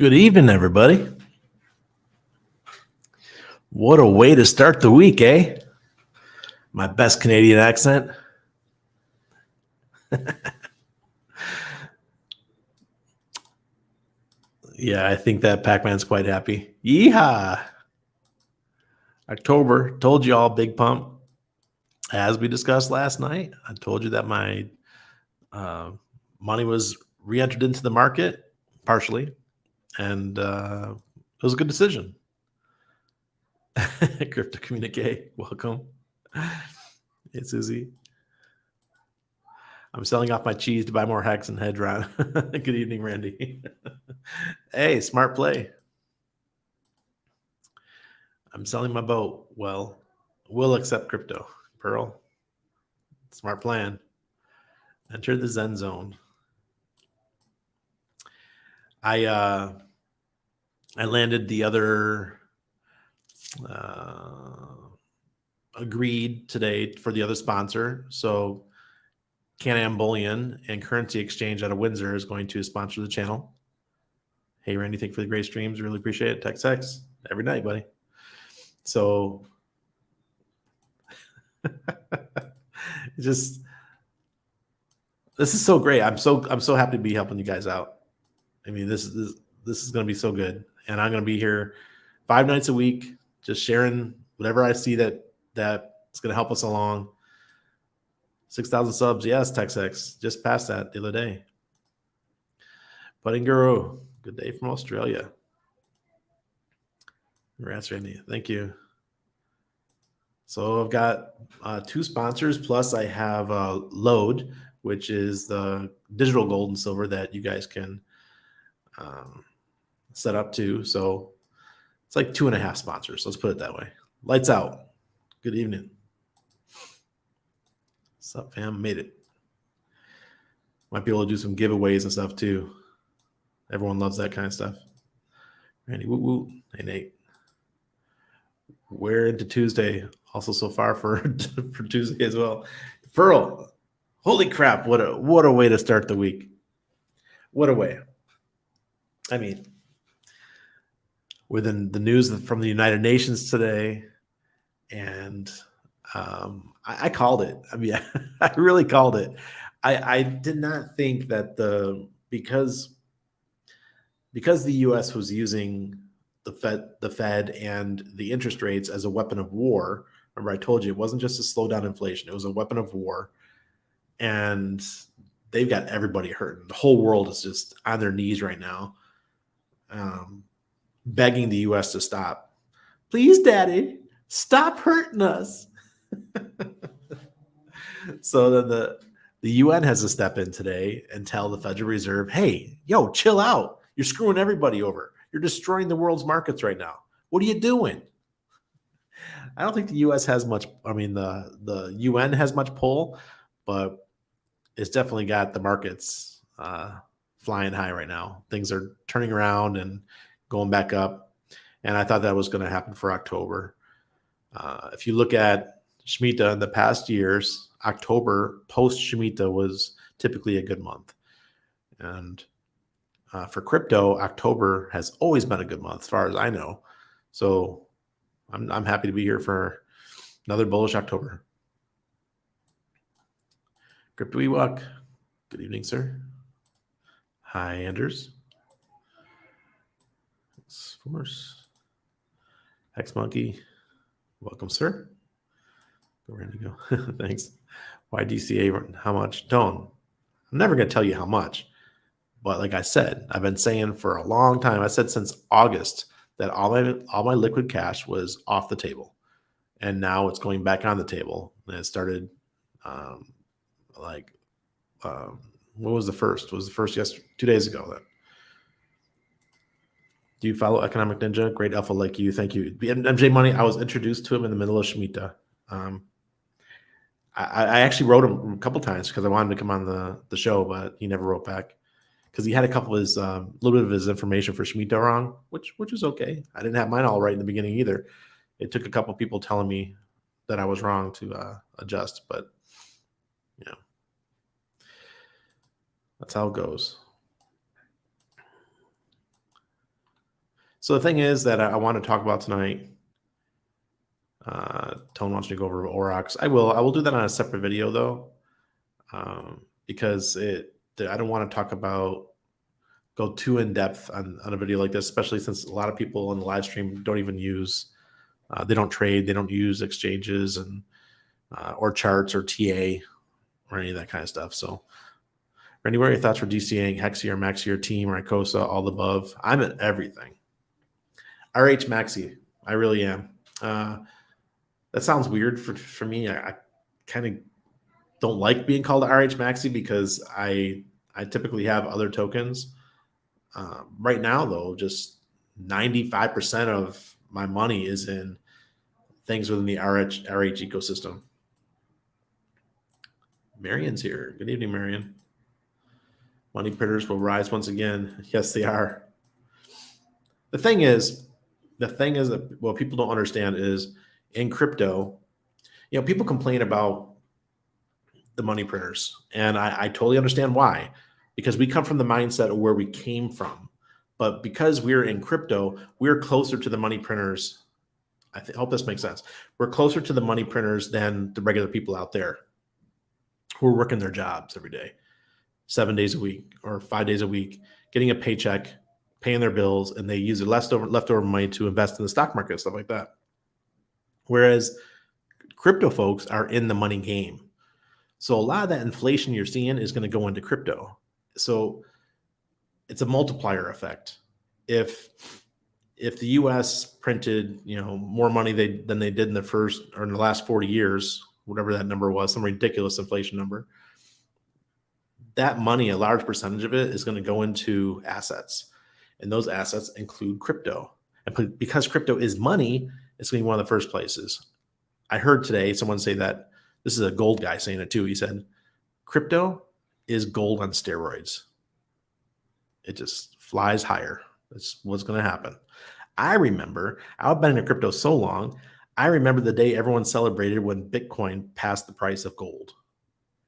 Good evening, everybody. What a way to start the week, eh? My best Canadian accent. Yeah, I think that Pac-Man's quite happy. Yeehaw! October, told you all, big pump. As we discussed last night, I told you that my money was re-entered into the market, partially, and it was a good decision. Crypto Communique, welcome. Hey, Susie. I'm selling off my cheese to buy more Hex and Hedron. Good evening, Randy. Hey, smart play. I'm selling my boat. Well, we'll accept crypto. Pearl, smart plan. Enter the Zen zone. I landed the other agreed today for the other sponsor. So Can-Am Bullion and Currency Exchange out of Windsor is going to sponsor the channel. Hey, Randy, thank you for the great streams. Really appreciate it. TechSex every night, buddy. So just this is so great. I'm so happy to be helping you guys out. I mean, this is going to be so good, and I'm going to be here 5 nights a week, just sharing whatever I see that's going to help us along. 6,000 subs, yes, TechSex, just passed that the other day. Putting Guru, good day from Australia. Congrats, Randy. Thank you. So I've got 2 sponsors, plus I have Load, which is the digital gold and silver that you guys can set up to. So it's like 2.5 sponsors. Let's put it that way. Lights out. Good evening. What's up, fam? Made it. Might be able to do some giveaways and stuff too. Everyone loves that kind of stuff. Randy, woo woo. Hey, Nate. We're into Tuesday. Also so far for Tuesday as well. Pearl, holy crap! What a way to start the week. What a way. I mean, within the news from the United Nations today, and I called it. I mean, I really called it. I did not think that because the U.S. was using the Fed and the interest rates as a weapon of war. Remember, I told you it wasn't just to slow down inflation; it was a weapon of war, and they've got everybody hurting. The whole world is just on their knees right now, begging the U.S. to stop. Please, Daddy, stop hurting us. So then the UN has to step in today and tell the Federal Reserve, hey, yo, chill out. You're screwing everybody over. You're destroying the world's markets right now. What are you doing? I don't think the U.S. has much. I mean, the UN has much pull, but it's definitely got the markets flying high right now. Things are turning around and going back up. And I thought that was going to happen for October. If you look at Shemitah in the past years, October post Shemitah was typically a good month. And for crypto, October has always been a good month, as far as I know. So I'm happy to be here for another bullish October. Crypto Ewok, good evening, sir. Hi, Anders. Force. Hex Monkey, welcome, sir. We're ready to go. Thanks. Why DCA? How much? Don't. I'm never going to tell you how much. But like I said, I've been saying for a long time. I said since August that all my liquid cash was off the table, and now it's going back on the table. And it started, what was the first? Was the first 2 days ago? Then. Do you follow Economic Ninja? Great alpha like you. Thank you. MJ Money, I was introduced to him in the middle of Shemitah. I actually wrote him a couple times because I wanted him to come on the show, but he never wrote back because he had a couple of his little bit of his information for Shemitah wrong, which is okay. I didn't have mine all right in the beginning either. It took a couple of people telling me that I was wrong to adjust, but that's how it goes. So the thing is that I want to talk about tonight. Tone wants me to go over Aurochs. I will. I will do that on a separate video though, because I don't want to go too in depth on a video like this, especially since a lot of people in the live stream don't even use. They don't trade. They don't use exchanges and or charts or TA or any of that kind of stuff. So, Randy, what are your thoughts for DCAing Hexy or Maxi or Team or Icosa, all the above? I'm at everything. RH Maxi, I really am. That sounds weird for me. I kind of don't like being called RH Maxi because I typically have other tokens. Right now, though, just 95% of my money is in things within the RH ecosystem. Marion's here. Good evening, Marion. Money printers will rise once again. Yes, they are. The thing is that what people don't understand is in crypto, people complain about the money printers, and I totally understand why, because we come from the mindset of where we came from. But because we're in crypto, we're closer to the money printers. I hope this makes sense. We're closer to the money printers than the regular people out there who are working their jobs every day, 7 days a week or 5 days a week, getting a paycheck, paying their bills, and they use their leftover money to invest in the stock market, stuff like that. Whereas crypto folks are in the money game. So a lot of that inflation you're seeing is going to go into crypto. So it's a multiplier effect. If the U.S. printed more money than they did in the last 40 years, whatever that number was, some ridiculous inflation number, that money, a large percentage of it is going to go into assets, and those assets include crypto. And because crypto is money, it's going to be one of the first places. I heard today someone say that. This is a gold guy saying it too. He said, crypto is gold on steroids. It just flies higher. That's what's going to happen. I've been in crypto so long. I remember the day everyone celebrated when Bitcoin passed the price of gold.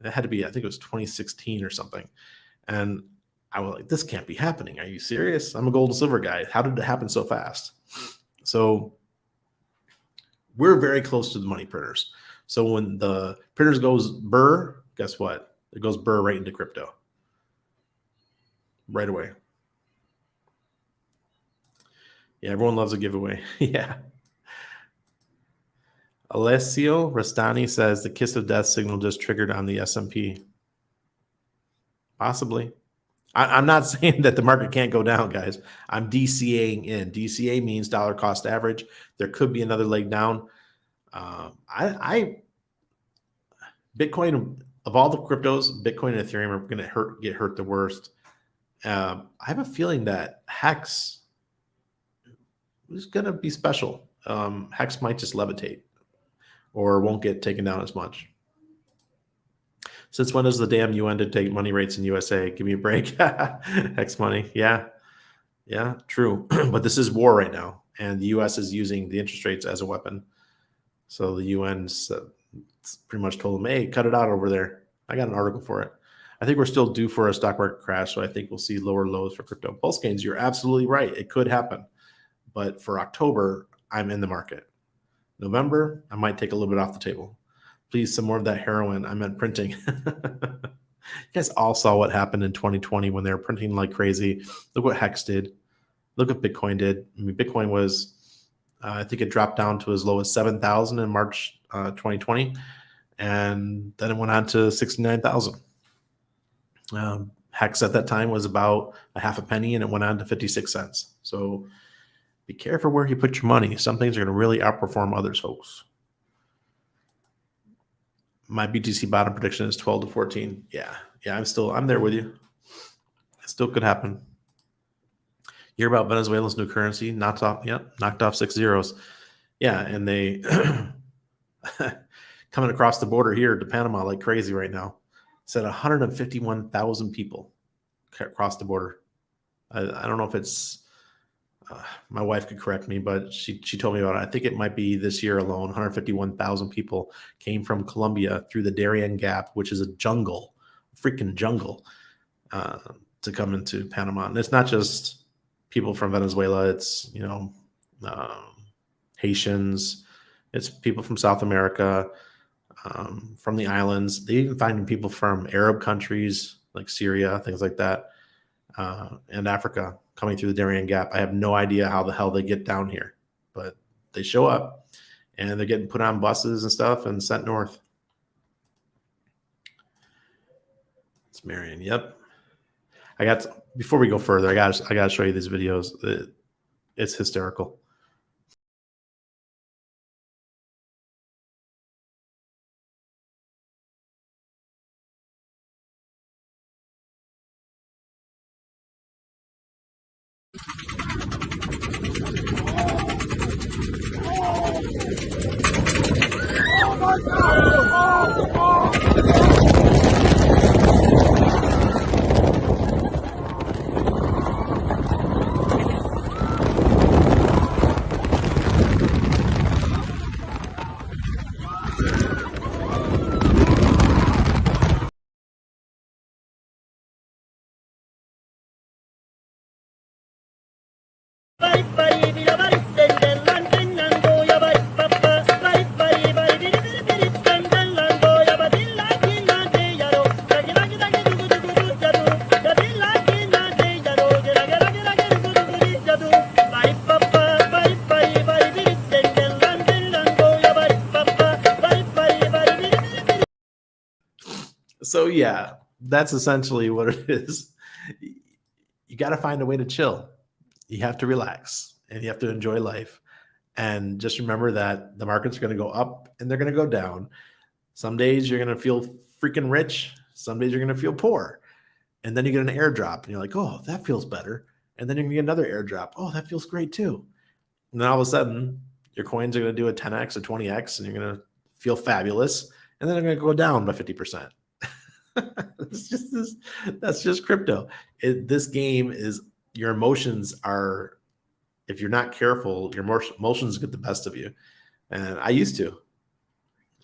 It had to be, I think it was 2016 or something. And I was like, this can't be happening. Are you serious? I'm a gold and silver guy. How did it happen so fast? So we're very close to the money printers. So when the printers goes burr, guess what? It goes burr right into crypto. Right away. Yeah, everyone loves a giveaway. Yeah. Alessio Rastani says the kiss of death signal just triggered on the S&P. Possibly. I'm not saying that the market can't go down, guys. I'm DCAing in. DCA means dollar cost average. There could be another leg down. Bitcoin, of all the cryptos, Bitcoin and Ethereum are going to get hurt the worst. I have a feeling that Hex is going to be special. Hex might just levitate or won't get taken down as much. Since when does the damn UN dictate money rates in USA? Give me a break. Hex money. Yeah, true. But this is war right now, and the US is using the interest rates as a weapon. So the UN's pretty much told them, hey, cut it out over there. I got an article for it. I think we're still due for a stock market crash, so I think we'll see lower lows for crypto. Pulse gains, you're absolutely right. It could happen. But for October, I'm in the market. November, I might take a little bit off the table. Please, some more of that heroin. I meant printing. You guys all saw what happened in 2020 when they were printing like crazy. Look what Hex did. Look what Bitcoin did. I mean, Bitcoin was, I think it dropped down to as low as 7,000 in March 2020. And then it went on to 69,000. Hex at that time was about a half a penny, and it went on to 56 cents. So be careful where you put your money. Some things are going to really outperform others, folks. My BTC bottom prediction is 12 to 14. Yeah, I'm there with you. It still could happen. You hear about Venezuela's new currency? Knocked off 6 zeros. Yeah, and they coming across the border here to Panama like crazy right now. Said 151,000 people across the border. I don't know if it's my wife could correct me, but she told me about it. I think it might be this year alone. 151,000 people came from Colombia through the Darien Gap, which is a freaking jungle, to come into Panama. And it's not just people from Venezuela. It's, you know, Haitians. It's people from South America, from the islands. They even find people from Arab countries like Syria, things like that, and Africa coming through the Darien Gap. I have no idea how the hell they get down here, but they show up and they're getting put on buses and stuff and sent north. It's Marion. Yep. Before we go further, I got to show you these videos. It's hysterical. So yeah, that's essentially what it is. You got to find a way to chill. You have to relax and you have to enjoy life. And just remember that the markets are going to go up and they're going to go down. Some days you're going to feel freaking rich. Some days you're going to feel poor. And then you get an airdrop and you're like, oh, that feels better. And then you're going to get another airdrop. Oh, that feels great too. And then all of a sudden your coins are going to do a 10x or 20x and you're going to feel fabulous. And then they're going to go down by 50%. It's just this. That's just crypto. This game is, your emotions are, if you're not careful, your emotions get the best of you. And I used to.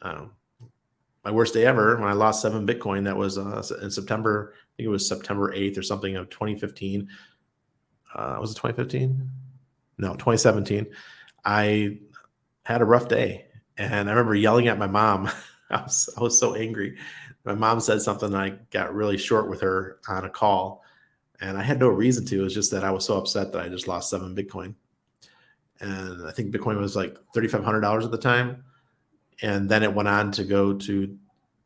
My worst day ever when I lost 7 Bitcoin. That was in September. I think it was September 8th or something of 2015. Was it 2015? No, 2017. I had a rough day, and I remember yelling at my mom. I was so angry. My mom said something, and I got really short with her on a call, and I had no reason to. It was just that I was so upset that I just lost 7 Bitcoin. And I think Bitcoin was like $3,500 at the time. And then it went on to go to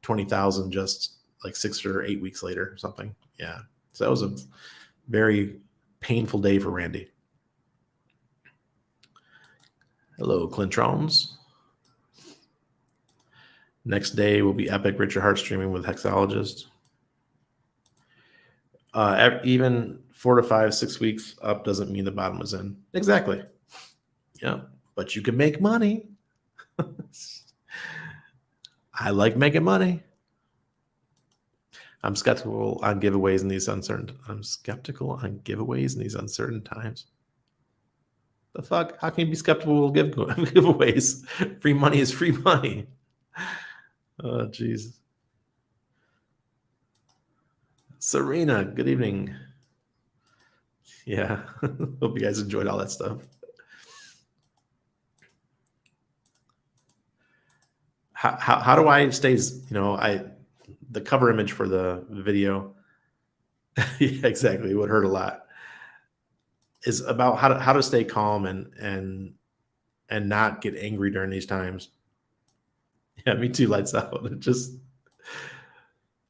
20,000 just like 6 or 8 weeks later or something. Yeah. So that was a very painful day for Randy. Hello, Clintrons. Next day will be epic. Richard Hart streaming with Hexologist. Even 4 to 5, 6 weeks up doesn't mean the bottom was in. Exactly. Yeah. But you can make money. I like making money. I'm skeptical on giveaways in these uncertain. Times. The fuck? How can you be skeptical of giveaways? Free money is free money. Oh, jeez. Serena, good evening. Yeah, hope you guys enjoyed all that stuff. How do I stay? The cover image for the video. Yeah, exactly. It would hurt a lot. Is about how to stay calm and not get angry during these times. Yeah, me too. Lights out.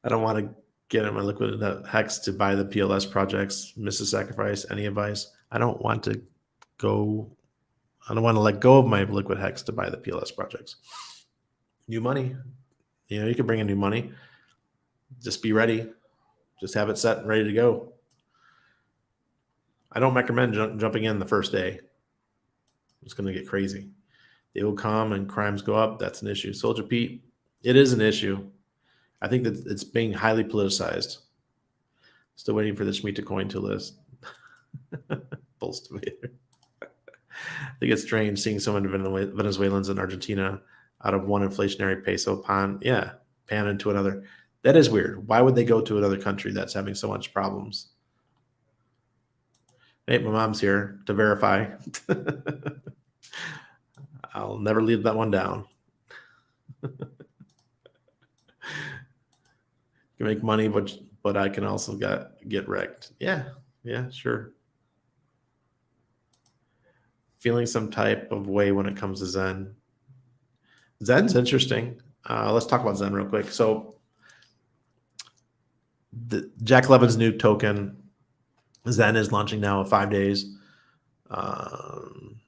I don't want to get in my liquid hex to buy the PLS projects. Miss a sacrifice. Any advice? I don't want to let go of my liquid hex to buy the PLS projects. New money. You can bring in new money. Just be ready. Just have it set and ready to go. I don't recommend jumping in the first day. It's going to get crazy. They will come and crimes go up. That's an issue. Soldier Pete, it is an issue. I think that it's being highly politicized. Still waiting for the Shemitah coin to list. Bulls tomato. I think it's strange seeing so many Venezuelans in Argentina out of one inflationary peso pan into another. That is weird. Why would they go to another country that's having so much problems? Hey, my mom's here to verify. I'll never leave that one down. You make money, but I can also get wrecked. Yeah, yeah, sure. Feeling some type of way when it comes to Zen. Zen's interesting. Let's talk about Zen real quick. So, Jack Levin's new token, Zen, is launching now in 5 days.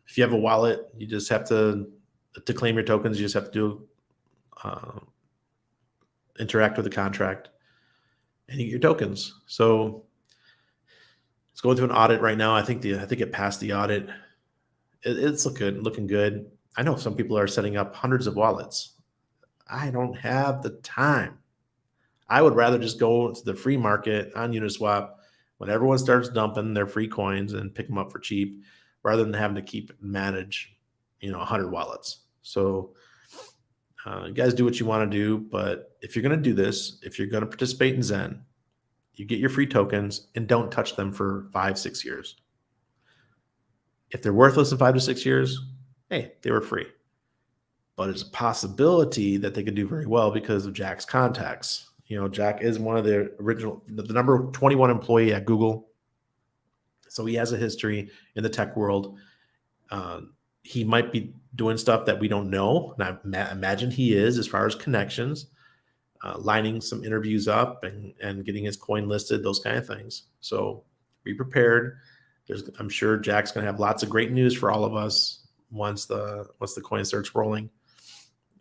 If you have a wallet, you just have to claim your tokens. You just have to do interact with the contract, and you get your tokens. So it's going through an audit right now. I think it passed the audit. It's looking good. I know some people are setting up hundreds of wallets. I don't have the time. I would rather just go to the free market on Uniswap when everyone starts dumping their free coins and pick them up for cheap, rather than having to keep manage 100 wallets. So you guys do what you want to do, but if you're going to do this, if you're going to participate in Zen, you get your free tokens and don't touch them for 5-6 years. If they're worthless in 5 to 6 years, hey, they were free. But it's a possibility that they could do very well because of Jack's contacts. Jack is one of the number 21 employee at Google. So he has a history in the tech world. He might be doing stuff that we don't know. And I imagine he is, as far as connections, lining some interviews up and getting his coin listed, those kind of things. So be prepared. I'm sure Jack's going to have lots of great news for all of us once the coin starts rolling.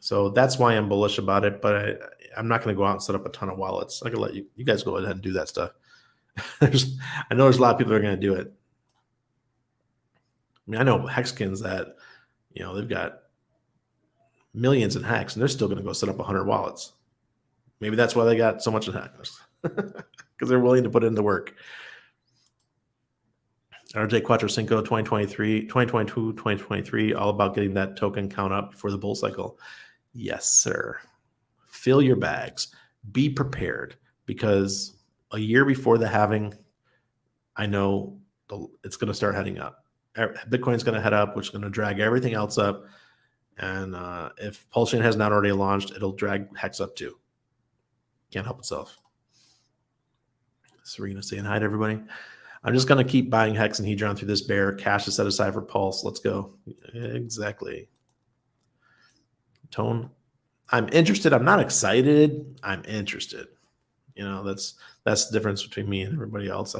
So that's why I'm bullish about it. But I'm not going to go out and set up a ton of wallets. I can let you guys go ahead and do that stuff. I know there's a lot of people that are going to do it. I mean, I know Hexkins that, they've got millions in Hex, and they're still going to go set up 100 wallets. Maybe that's why they got so much in Hex, because they're willing to put in the work. RJ Quattrocinco 2022, 2023, all about getting that token count up for the bull cycle. Yes, sir. Fill your bags. Be prepared, because a year before the halving, I know it's going to start heading up. Bitcoin's going to head up, which is going to drag everything else up. And if Pulse Chain has not already launched, it'll drag Hex up too. Can't help itself. Serena saying hi to everybody. I'm just going to keep buying Hex and Hedron through this bear. Cash is set aside for Pulse. Let's go. Exactly. Tone. I'm interested. I'm not excited. I'm interested. That's the difference between me and everybody else.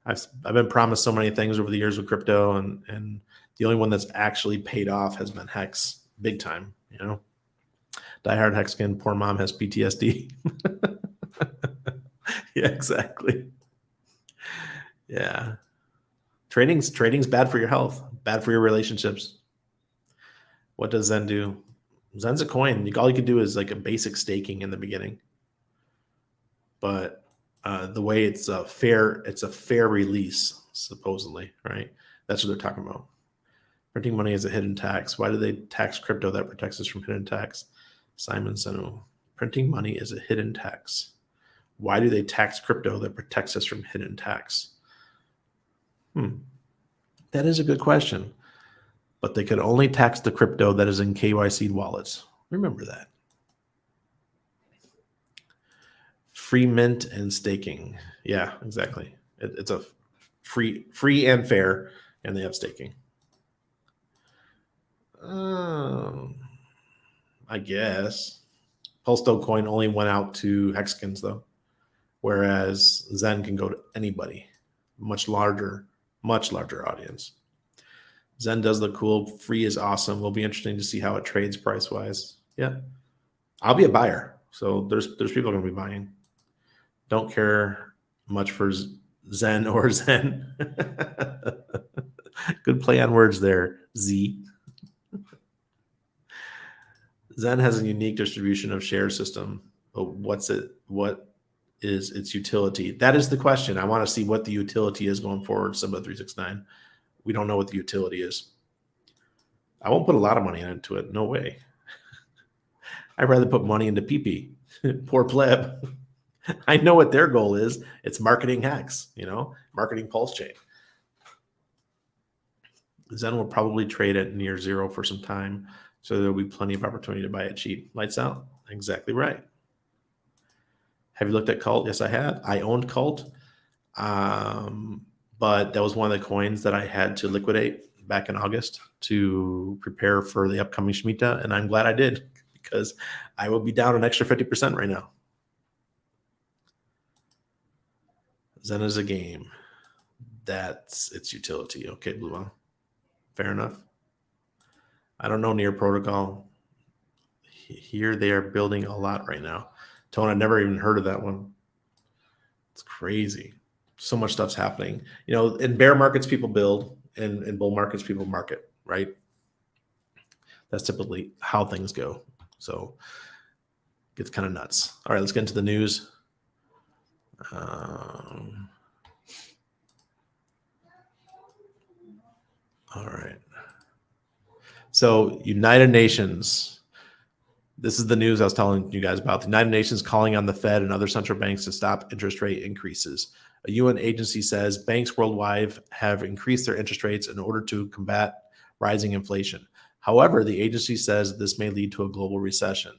I've been promised so many things over the years with crypto, and the only one that's actually paid off has been Hex, big time. Diehard Hexkin, poor mom has PTSD. Yeah, exactly. Yeah. Trading's bad for your health, bad for your relationships. What does Zen do? Zen's a coin. All you can do is like a basic staking in the beginning. But the way it's a fair release, supposedly, right? That's what they're talking about. Printing money is a hidden tax. Why do they tax crypto that protects us from hidden tax? Simon Senu. Printing money is a hidden tax. Why do they tax crypto that protects us from hidden tax? That is a good question. But they could only tax the crypto that is in KYC wallets. Remember that. Free mint and staking. Yeah, exactly. It's a free and fair, and they have staking. I guess. Pulse Coin only went out to Hexkins though, whereas Zen can go to anybody. Much larger audience. Zen does look cool. Free is awesome. Will be interesting to see how it trades price wise. Yeah, I'll be a buyer. So there's people going to be buying. Don't care much for Zen or Zen. Good play on words there, Z. Zen has a unique distribution of share system, but what is its utility? That is the question. I want to see what the utility is going forward, Simba369. We don't know what the utility is. I won't put a lot of money into it. No way. I'd rather put money into PP. Poor pleb. I know what their goal is. It's marketing Hex, marketing Pulse Chain. Zen will probably trade at near zero for some time, so there will be plenty of opportunity to buy it cheap. Lights out. Exactly right. Have you looked at Cult? Yes, I have. I owned Cult, but that was one of the coins that I had to liquidate back in August to prepare for the upcoming Shemitah, and I'm glad I did because I will be down an extra 50% right now. Zen is a game. That's its utility. Okay, Blue Ball. Fair enough. I don't know Near Protocol. Here they are building a lot right now. Tone, I never even heard of that one. It's crazy. So much stuff's happening. You know, in bear markets, people build, and in bull markets, people market, right? That's typically how things go. So it gets kind of nuts. All right, let's get into the news. All right. So United Nations. This is the news I was telling you guys about. The United Nations calling on the Fed and other central banks to stop interest rate increases. A UN agency says banks worldwide have increased their interest rates in order to combat rising inflation. However, the agency says this may lead to a global recession.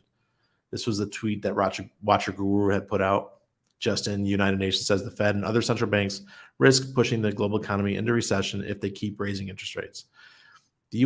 This was the tweet that Watcher Guru had put out. Just in, United Nations says the Fed and other central banks risk pushing the global economy into recession if they keep raising interest rates. The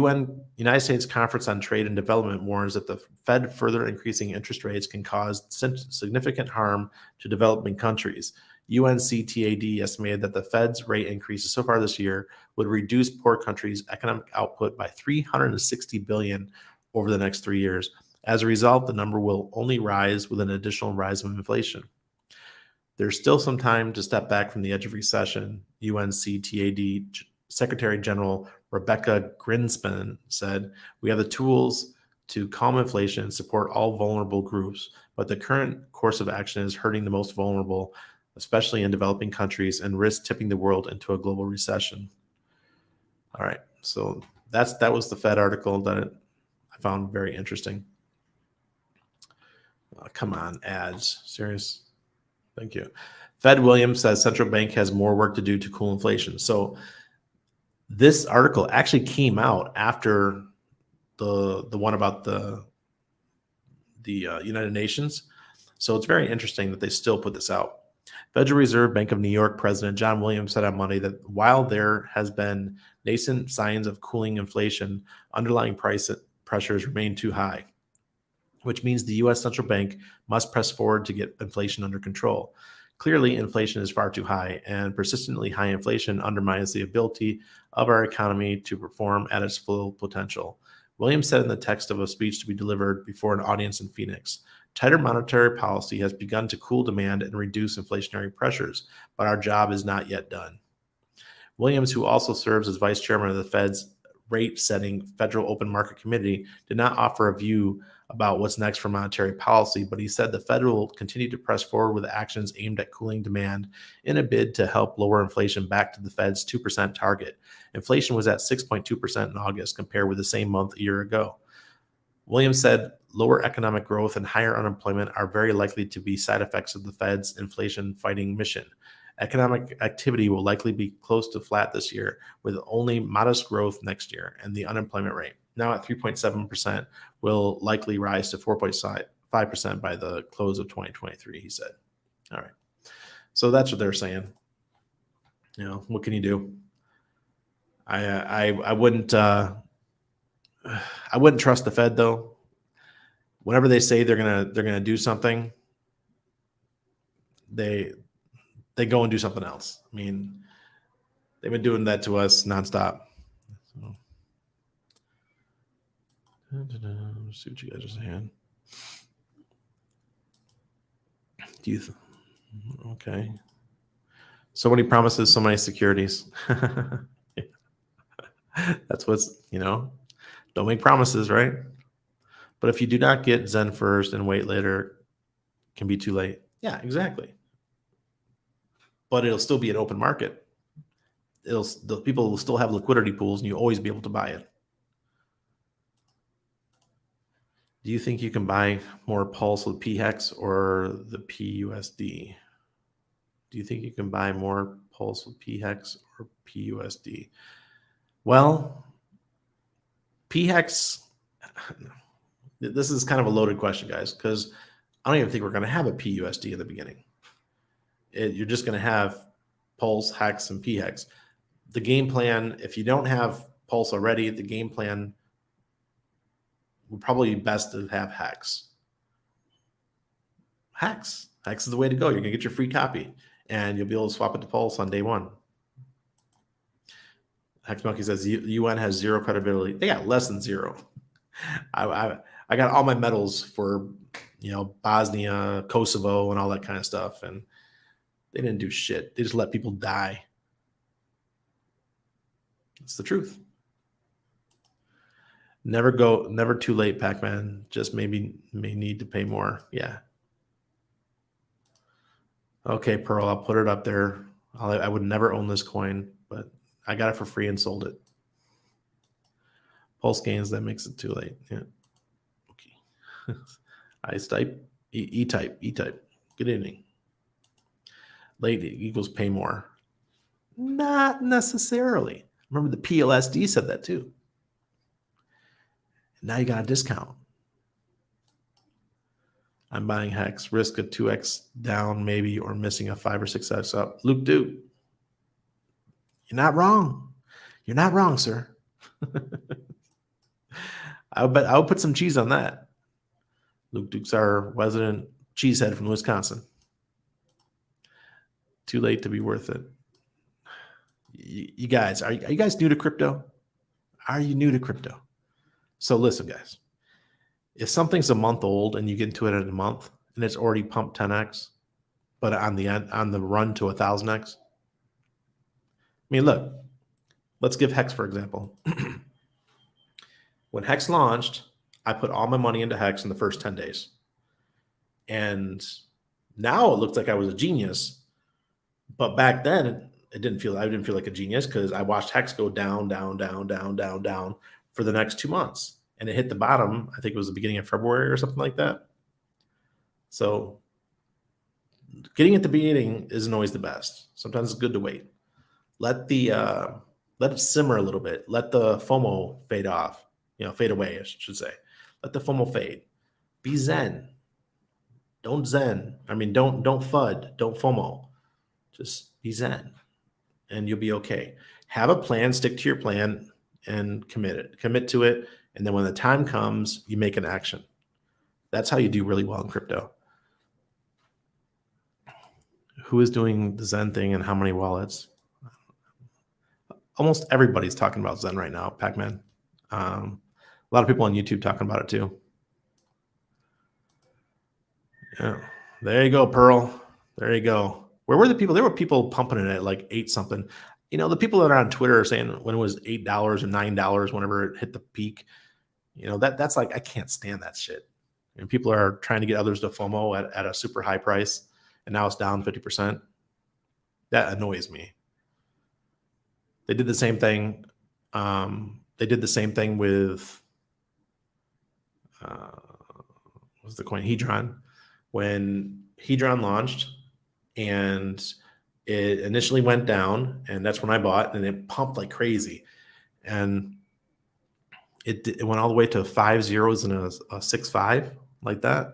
United States Conference on Trade and Development warns that the Fed further increasing interest rates can cause significant harm to developing countries. UNCTAD estimated that the Fed's rate increases so far this year would reduce poor countries' economic output by $360 billion over the next 3 years. As a result, the number will only rise with an additional rise of inflation. There's still some time to step back from the edge of recession, UNCTAD Secretary General Rebecca Grinspan said, "We have the tools to calm inflation and support all vulnerable groups, but the current course of action is hurting the most vulnerable, especially in developing countries, and risks tipping the world into a global recession." All right, so that was the Fed article that I found very interesting. Come on, ads. Serious? Thank you. Fed Williams says central bank has more work to do to cool inflation. So this article actually came out after the one about the United Nations. So it's very interesting that they still put this out. Federal Reserve Bank of New York President John Williams said on Monday that while there has been nascent signs of cooling inflation, underlying price pressures remain too high, which means the U.S. central bank must press forward to get inflation under control. Clearly, inflation is far too high, and persistently high inflation undermines the ability of our economy to perform at its full potential. Williams said in the text of a speech to be delivered before an audience in Phoenix, "Tighter monetary policy has begun to cool demand and reduce inflationary pressures, but our job is not yet done." Williams, who also serves as vice chairman of the Fed's rate-setting Federal Open Market Committee, did not offer a view about what's next for monetary policy, but he said the Fed will continue to press forward with actions aimed at cooling demand in a bid to help lower inflation back to the Fed's 2% target. Inflation was at 6.2% in August, compared with the same month a year ago. Williams said lower economic growth and higher unemployment are very likely to be side effects of the Fed's inflation-fighting mission. Economic activity will likely be close to flat this year, with only modest growth next year, and the unemployment rate, now at 3.7%, will likely rise to 4.5% by the close of 2023, he said. All right. So that's what they're saying. You know, what can you do? I wouldn't trust the Fed though. Whenever they say they're gonna do something, they go and do something else. I mean, they've been doing that to us nonstop. So, let's see what you guys are saying. Okay. So many promises, so many securities. That's what's, don't make promises, right? But if you do not get Zen first and wait later, it can be too late. Yeah, exactly. But it'll still be an open market. The people will still have liquidity pools, and you'll always be able to buy it. Do you think you can buy more Pulse with PHEX or the PUSD? Do you think you can buy more Pulse with PHEX or PUSD? Well, PHEX, this is kind of a loaded question, guys, because I don't even think we're going to have a PUSD in the beginning. You're just going to have Pulse, Hex, and PHEX. The game plan, if you don't have Pulse already, the game plan would probably be best to have Hex. Hex is the way to go. You're going to get your free copy, and you'll be able to swap it to Pulse on day one. Hex Monkey says UN has zero credibility. They got less than zero. I got all my medals for Bosnia, Kosovo, and all that kind of stuff, and they didn't do shit. They just let people die. It's the truth. Never too late, Pac-Man. Just may need to pay more. Yeah. Okay, Pearl, I'll put it up there. I would never own this coin, but I got it for free and sold it. Pulse gains, that makes it too late. Yeah. Okay. Ice type, E-type. Good evening. Late equals pay more. Not necessarily. Remember the PLSD said that too. Now you got a discount. I'm buying Hex. Risk a 2x down maybe, or missing a 5 or 6x up. Luke Duke. You're not wrong. You're not wrong, sir. I would put some cheese on that. Luke Duke's our resident cheesehead from Wisconsin. Too late to be worth it. You guys, are you guys new to crypto? Are you new to crypto? So listen, guys. If something's a month old and you get into it in a month and it's already pumped 10x, but on the run to 1,000x, I mean, look, let's give Hex for example. When Hex launched, I put all my money into Hex in the first 10 days. And now it looks like I was a genius. But back then, I didn't feel like a genius because I watched Hex go down for the next 2 months. And it hit the bottom, I think it was the beginning of February or something like that. So getting at the beginning isn't always the best. Sometimes it's good to wait. Let it simmer a little bit. Let the FOMO fade away, I should say. Let the FOMO fade. Be zen. Don't zen. I mean, don't FUD. Don't FOMO. Just be zen, and you'll be okay. Have a plan. Stick to your plan, and commit to it. And then when the time comes, you make an action. That's how you do really well in crypto. Who is doing the Zen thing and how many wallets? Almost everybody's talking about Zen right now, Pac-Man. A lot of people on YouTube talking about it too. Yeah, there you go, Pearl. There you go. Where were the people? There were people pumping it at like 8 something. The people that are on Twitter are saying when it was $8 or $9, whenever it hit the peak, that's like, I can't stand that shit. And people are trying to get others to FOMO at a super high price, and now it's down 50%. That annoys me. They did the same thing. They did the same thing with what's the coin? Hedron. When Hedron launched, and it initially went down, and that's when I bought, and it pumped like crazy, and it went all the way to 5 zeros and a 6.5 like that.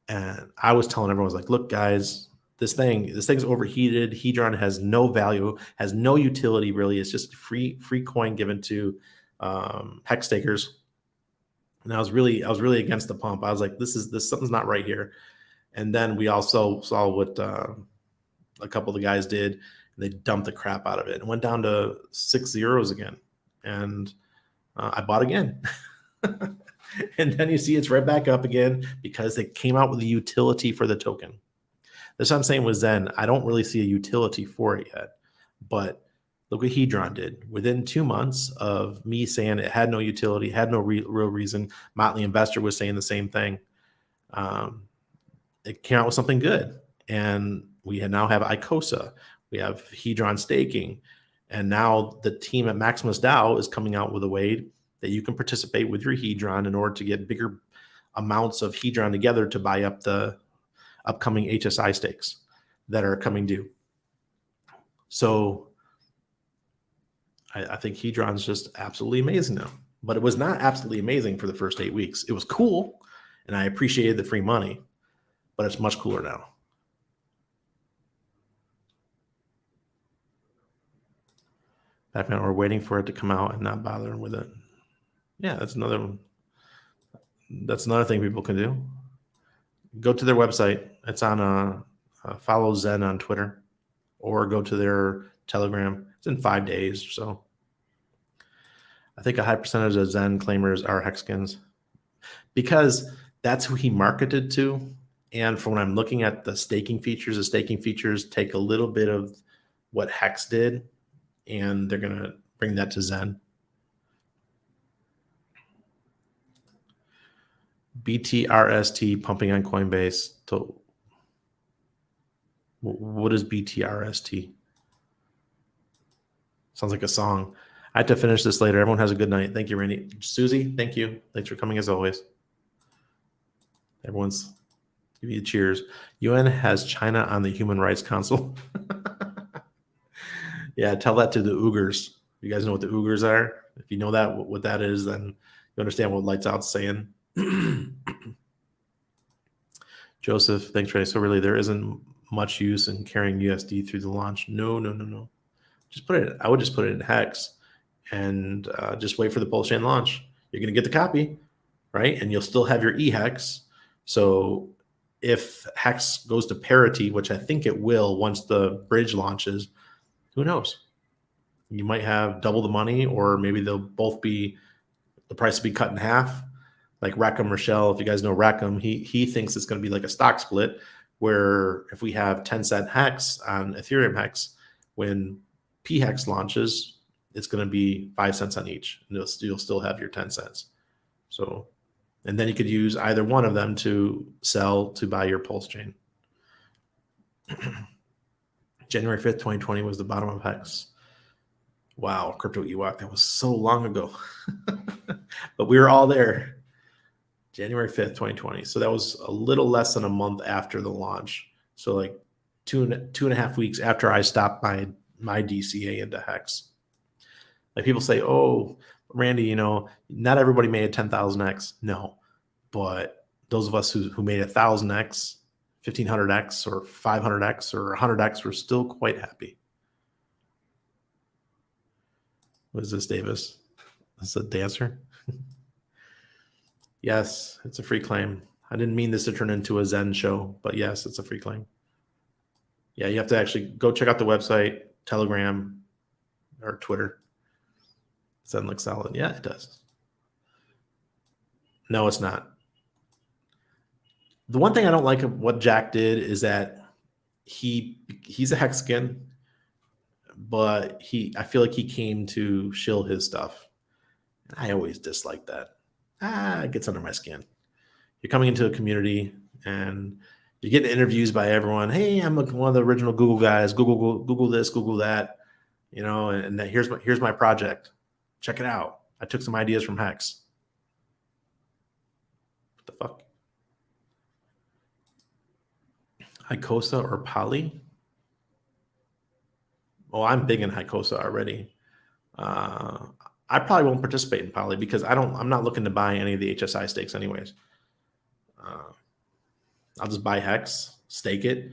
And I was telling everyone, I was like, look, guys, this thing's overheated. Hedron has no value, has no utility really. It's just free coin given to Hex stakers. And I was really against the pump. I was like, this something's not right here. And then we also saw what a couple of the guys did, and they dumped the crap out of it. It went down to 6 zeros again, and I bought again. And then you see it's right back up again because they came out with a utility for the token. That's what I'm saying with Zen. I don't really see a utility for it yet, but look what Hedron did. Within 2 months of me saying it had no utility, had no real reason, Motley Investor was saying the same thing. It came out with something good, and we now have ICOSA, we have Hedron staking, and now the team at Maximus DAO is coming out with a way that you can participate with your Hedron in order to get bigger amounts of Hedron together to buy up the upcoming HSI stakes that are coming due. So I think Hedron's just absolutely amazing now. but it was not absolutely amazing for the first 8 weeks. It was cool, and I appreciated the free money, but it's much cooler now. Batman, we're waiting for it to come out and not bothering with it. Yeah, that's another thing people can do. Go to their website. It's on follow Zen on Twitter, or go to their Telegram. It's in 5 days or so. I think a high percentage of Zen claimers are Hexkins because that's who he marketed to. And from when I'm looking at the staking features take a little bit of what Hex did, and they're going to bring that to Zen. BTRST pumping on Coinbase. What is BTRST? Sounds like a song. I have to finish this later. Everyone has a good night. Thank you, Randy. Susie, thank you. Thanks for coming as always. Everyone's give you cheers. UN has China on the Human Rights Council. Yeah, tell that to the Uyghurs. You guys know what the Uyghurs are? If you know that what that is, then you understand what Lights Out's saying. Joseph, thanks, Ray. So really, there isn't much use in carrying USD through the launch. No. Just put it. I would just put it in Hex, and just wait for the Pulse Chain launch. You're going to get the copy, right? And you'll still have your eHex. So if Hex goes to parity, which I think it will once the bridge launches, who knows? You might have double the money, or maybe they'll both be, the price will be cut in half. Like Rackham Rochelle, if you guys know Rackham, he thinks it's going to be like a stock split, where if we have 10-cent Hex on Ethereum Hex, when PHEX launches, it's going to be 5 cents on each, and you'll still have your 10 cents. So, and then you could use either one of them to sell to buy your Pulse Chain. January 5th, 2020 was the bottom of Hex. Wow, Crypto Ewok, that was so long ago. But we were all there. January 5th, 2020. So that was a little less than a month after the launch. So like two and a half weeks after I stopped my DCA into Hex. Like people say, oh, Randy, not everybody made a 10,000x. No, but those of us who made 1,000x, 1,500x, or 500x, or 100x were still quite happy. What is this, Davis? Is this a dancer? Yes, it's a free claim. I didn't mean this to turn into a Zen show, but yes, it's a free claim. Yeah, you have to actually go check out the website, Telegram, or Twitter. Zen looks solid. Yeah, it does. No, it's not. The one thing I don't like of what Jack did is that he's a Hexagon, but I feel like he came to shill his stuff. I always dislike that. It gets under my skin. You're coming into a community and you're getting interviews by everyone. Hey, I'm one of the original Google guys. Google this, Google that, and here's my project. Check it out. I took some ideas from Hex. What the fuck? Icosa or Poly? Oh, I'm big in Icosa already. I probably won't participate in Poly because I'm not looking to buy any of the HSI stakes anyways. I'll just buy Hex, stake it,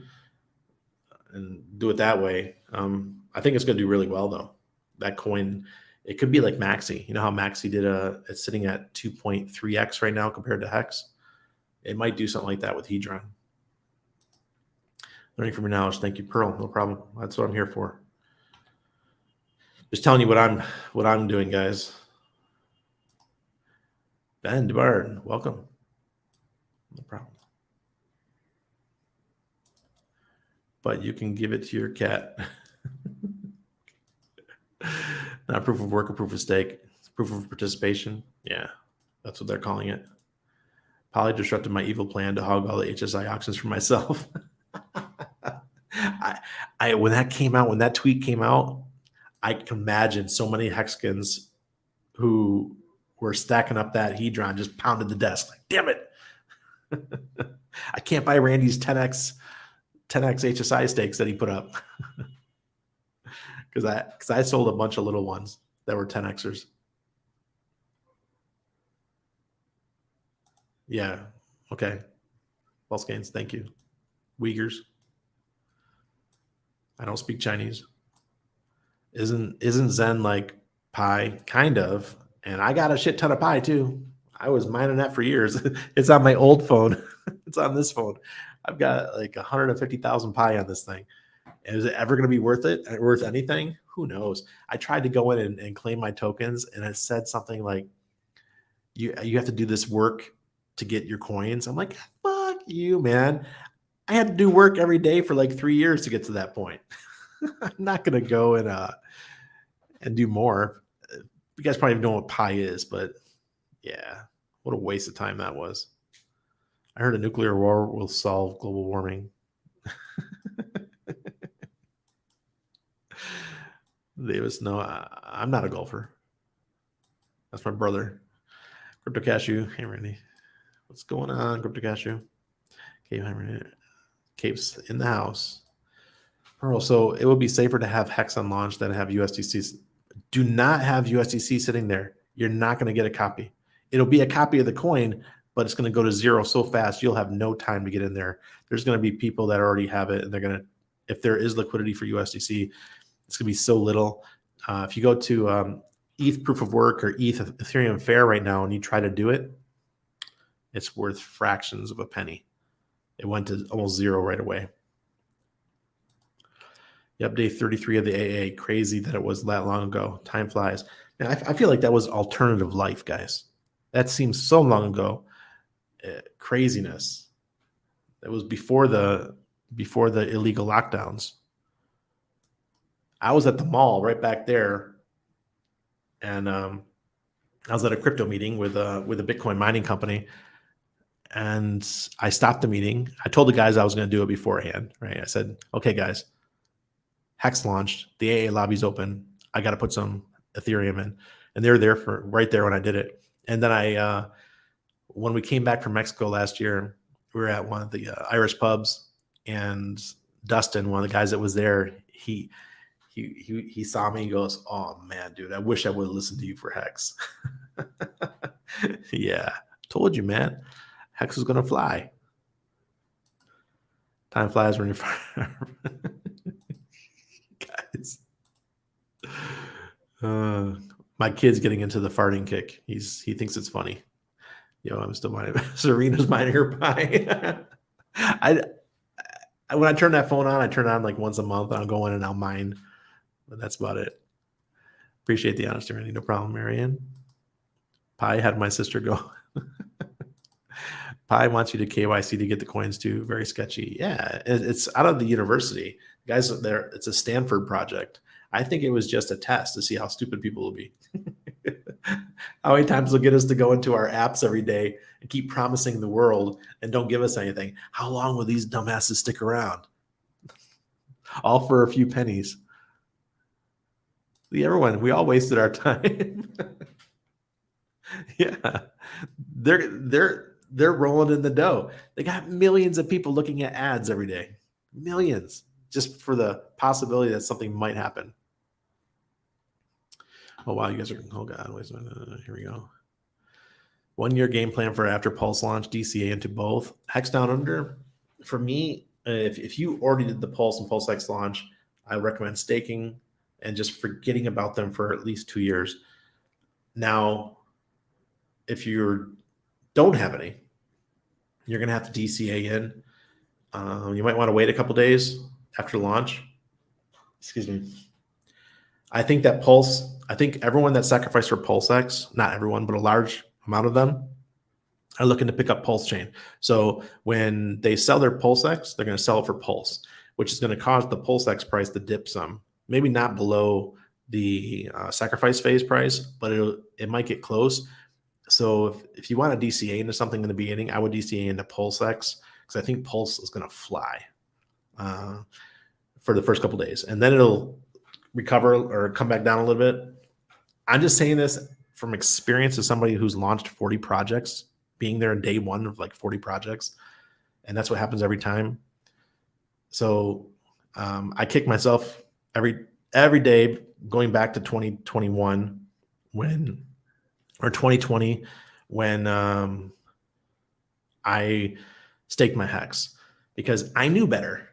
and do it that way. I think it's going to do really well though. That coin, it could be like Maxi. You know how Maxi did it's sitting at 2.3x right now compared to Hex. It might do something like that with Hedron. Learning from your knowledge. Thank you, Pearl. No problem. That's what I'm here for. Just telling you what I'm doing, guys. Ben DeBard, welcome. No problem. But you can give it to your cat. Not proof of work or proof of stake. It's proof of participation. Yeah, that's what they're calling it. Poly disrupted my evil plan to hog all the HSI auctions for myself. When that tweet came out, I can imagine so many Hexagons who were stacking up that Hedron just pounded the desk like, damn it. I can't buy Randy's 10x HSI stakes that he put up. Because I sold a bunch of little ones that were 10xers. Yeah. Okay. False gains. Thank you. Uyghurs. I don't speak Chinese. Isn't Zen like pi? Kind of. And I got a shit ton of pi too. I was mining that for years. It's on my old phone. It's on this phone. I've got like 150,000 pi on this thing. Is it ever going to be worth it? Worth anything? Who knows? I tried to go in and claim my tokens, and it said something like you have to do this work to get your coins. I'm like, fuck you, man. I had to do work every day for like 3 years to get to that point. I'm not going to go and do more. You guys probably know what pi is, but yeah, what a waste of time that was. I heard a nuclear war will solve global warming. Davis, no, I'm not a golfer. That's my brother. Crypto Cashew. Hey, Randy. What's going on, Crypto Cashew? Cape's in the house. Pearl, so it would be safer to have Hex on launch than have USDC. Do not have USDC sitting there. You're not going to get a copy. It'll be a copy of the coin, but it's going to go to zero so fast you'll have no time to get in there. There's going to be people that already have it, and they're going to, if there is liquidity for USDC, it's going to be so little. If you go to ETH Proof of Work or ETH Ethereum Fair right now and you try to do it, it's worth fractions of a penny. It went to almost zero right away. Yep, day 33 of the AA. Crazy that it was that long ago. Time flies. Now, I feel like that was alternative life, guys. That seems so long ago. Craziness. It was before the illegal lockdowns. I was at the mall right back there, and I was at a crypto meeting with a Bitcoin mining company, and I stopped the meeting. I told the guys I was going to do it beforehand, right? I said, "Okay, guys, Hex launched, the AA lobby's open. I got to put some Ethereum in," and they were there for right there when I did it. And then when we came back from Mexico last year, we were at one of the Irish pubs, and Dustin, one of the guys that was there, he saw me. He goes, "Oh man, dude, I wish I would have listened to you for Hex." Yeah, told you, man. Hex was gonna fly. Time flies when you're far. Guys, my kid's getting into the farting kick. He thinks it's funny. Yo, I'm still mining. Serena's mining her pie. When I turn that phone on, I turn it on like once a month. I'll go in and I'll mine, but that's about it. Appreciate the honesty, Randy. No problem, Marianne. Pi had my sister go. Pi wants you to KYC to get the coins too. Very sketchy. Yeah, it's out of the university. Guys, there. It's a Stanford project. I think it was just a test to see how stupid people will be. How many times they'll get us to go into our apps every day and keep promising the world and don't give us anything. How long will these dumbasses stick around? All for a few pennies. Everyone, we all wasted our time. Yeah, they're rolling in the dough. They got millions of people looking at ads every day. Millions, just for the possibility that something might happen. Oh, wow, you guys are, oh God, wait a minute, here we go. 1 year game plan for after Pulse launch, DCA into both. Hex down under, for me, if you already did the Pulse and Pulse X launch, I recommend staking and just forgetting about them for at least 2 years. Now, if you don't have any, you're going to have to DCA in. You might want to wait a couple days after launch. Excuse me. I think that Pulse, I think everyone that sacrificed for PulseX, not everyone, but a large amount of them are looking to pick up Pulse Chain. So when they sell their PulseX, they're going to sell it for Pulse, which is going to cause the PulseX price to dip some. Maybe not below the sacrifice phase price, but it might get close. So if you want to DCA into something in the beginning, I would DCA into PulseX because I think Pulse is going to fly for the first couple days, and then it'll recover or come back down a little bit. I'm just saying this from experience as somebody who's launched 40 projects, being there in day one of like 40 projects, and that's what happens every time. So I kick myself every day going back to 2021 or 2020 when I staked my hex because I knew better.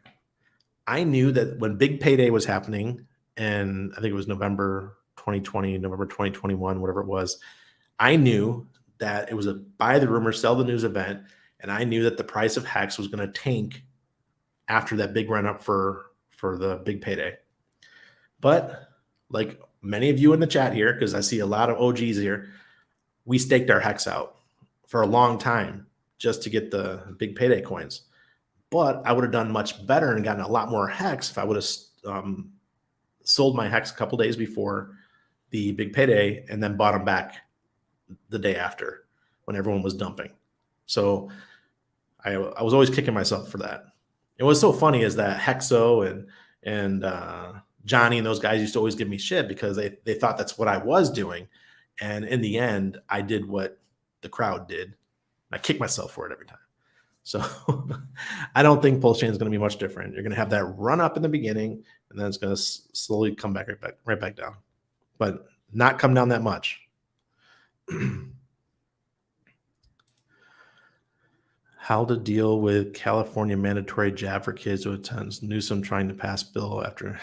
I knew that when big payday was happening, and I think it was November 2020, November 2021, whatever it was, I knew that it was a buy the rumor, sell the news event. And I knew that the price of hex was going to tank after that big run up for the big payday. But like many of you in the chat here, because I see a lot of OGs here, we staked our hex out for a long time just to get the big payday coins. But I would have done much better and gotten a lot more hex if I would have sold my hex a couple days before the big payday and then bought them back the day after when everyone was dumping. So I was always kicking myself for that. And what's so funny is that Hexo and Johnny and those guys used to always give me shit because they thought that's what I was doing. And in the end, I did what the crowd did. I kick myself for it every time. So I don't think Pulse Chain is going to be much different. You're going to have that run up in the beginning, and then it's going to slowly come back right back down, but not come down that much. How to deal with California mandatory jab for kids who attends Newsom trying to pass bill after.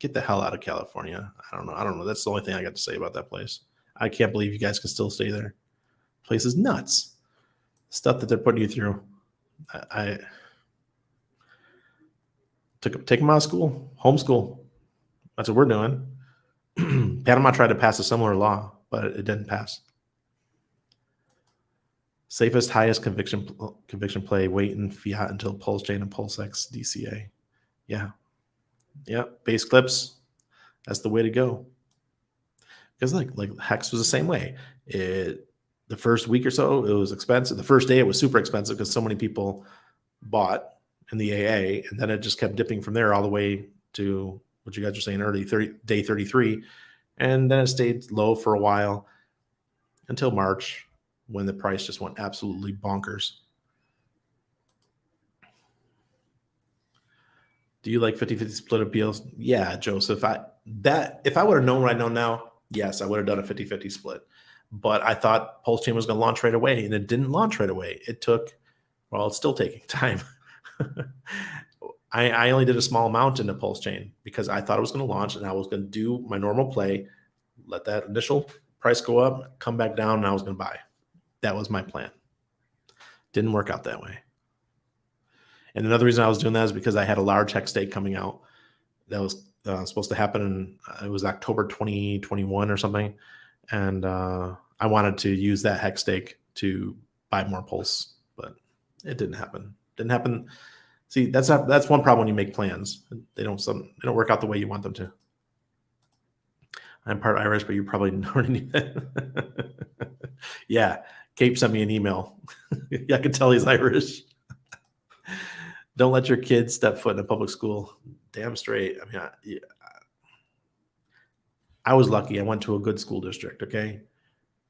Get the hell out of California. I don't know. That's the only thing I got to say about that place. I can't believe you guys can still stay there. The place is nuts. Stuff that they're putting you through. I take them out of school, homeschool. That's what we're doing. Panama tried to pass a similar law, but it didn't pass. Safest, highest conviction play, wait in fiat until Pulse Chain and PulseX DCA. Yeah. Base clips. That's the way to go. Because like Hex was the same way. The first week or so, it was expensive. The first day, it was super expensive because so many people bought in the AA, and then it just kept dipping from there all the way to what you guys are saying early, day 33. And then it stayed low for a while until March, when the price just went absolutely bonkers. Do you like 50-50 split appeals? Yeah, Joseph. If I would have known what I know now, yes, I would have done a 50-50 split. But I thought Pulse Chain was going to launch right away, and it didn't launch right away. It's still taking time. I only did a small amount into Pulse Chain because I thought it was going to launch, and I was going to do my normal play, let that initial price go up, come back down, and I was going to buy. That was my plan. Didn't work out that way. And another reason I was doing that is because I had a large hex stake coming out that was supposed to happen it was October 2021 or something. And I wanted to use that hex stake to buy more Pulse, but it didn't happen. See, that's one problem when you make plans. They don't work out the way you want them to. I'm part Irish, but you probably already knew that. Yeah, Cape sent me an email. Yeah, I can tell he's Irish. Don't let your kids step foot in a public school. Damn straight. I mean, I was lucky. I went to a good school district, okay?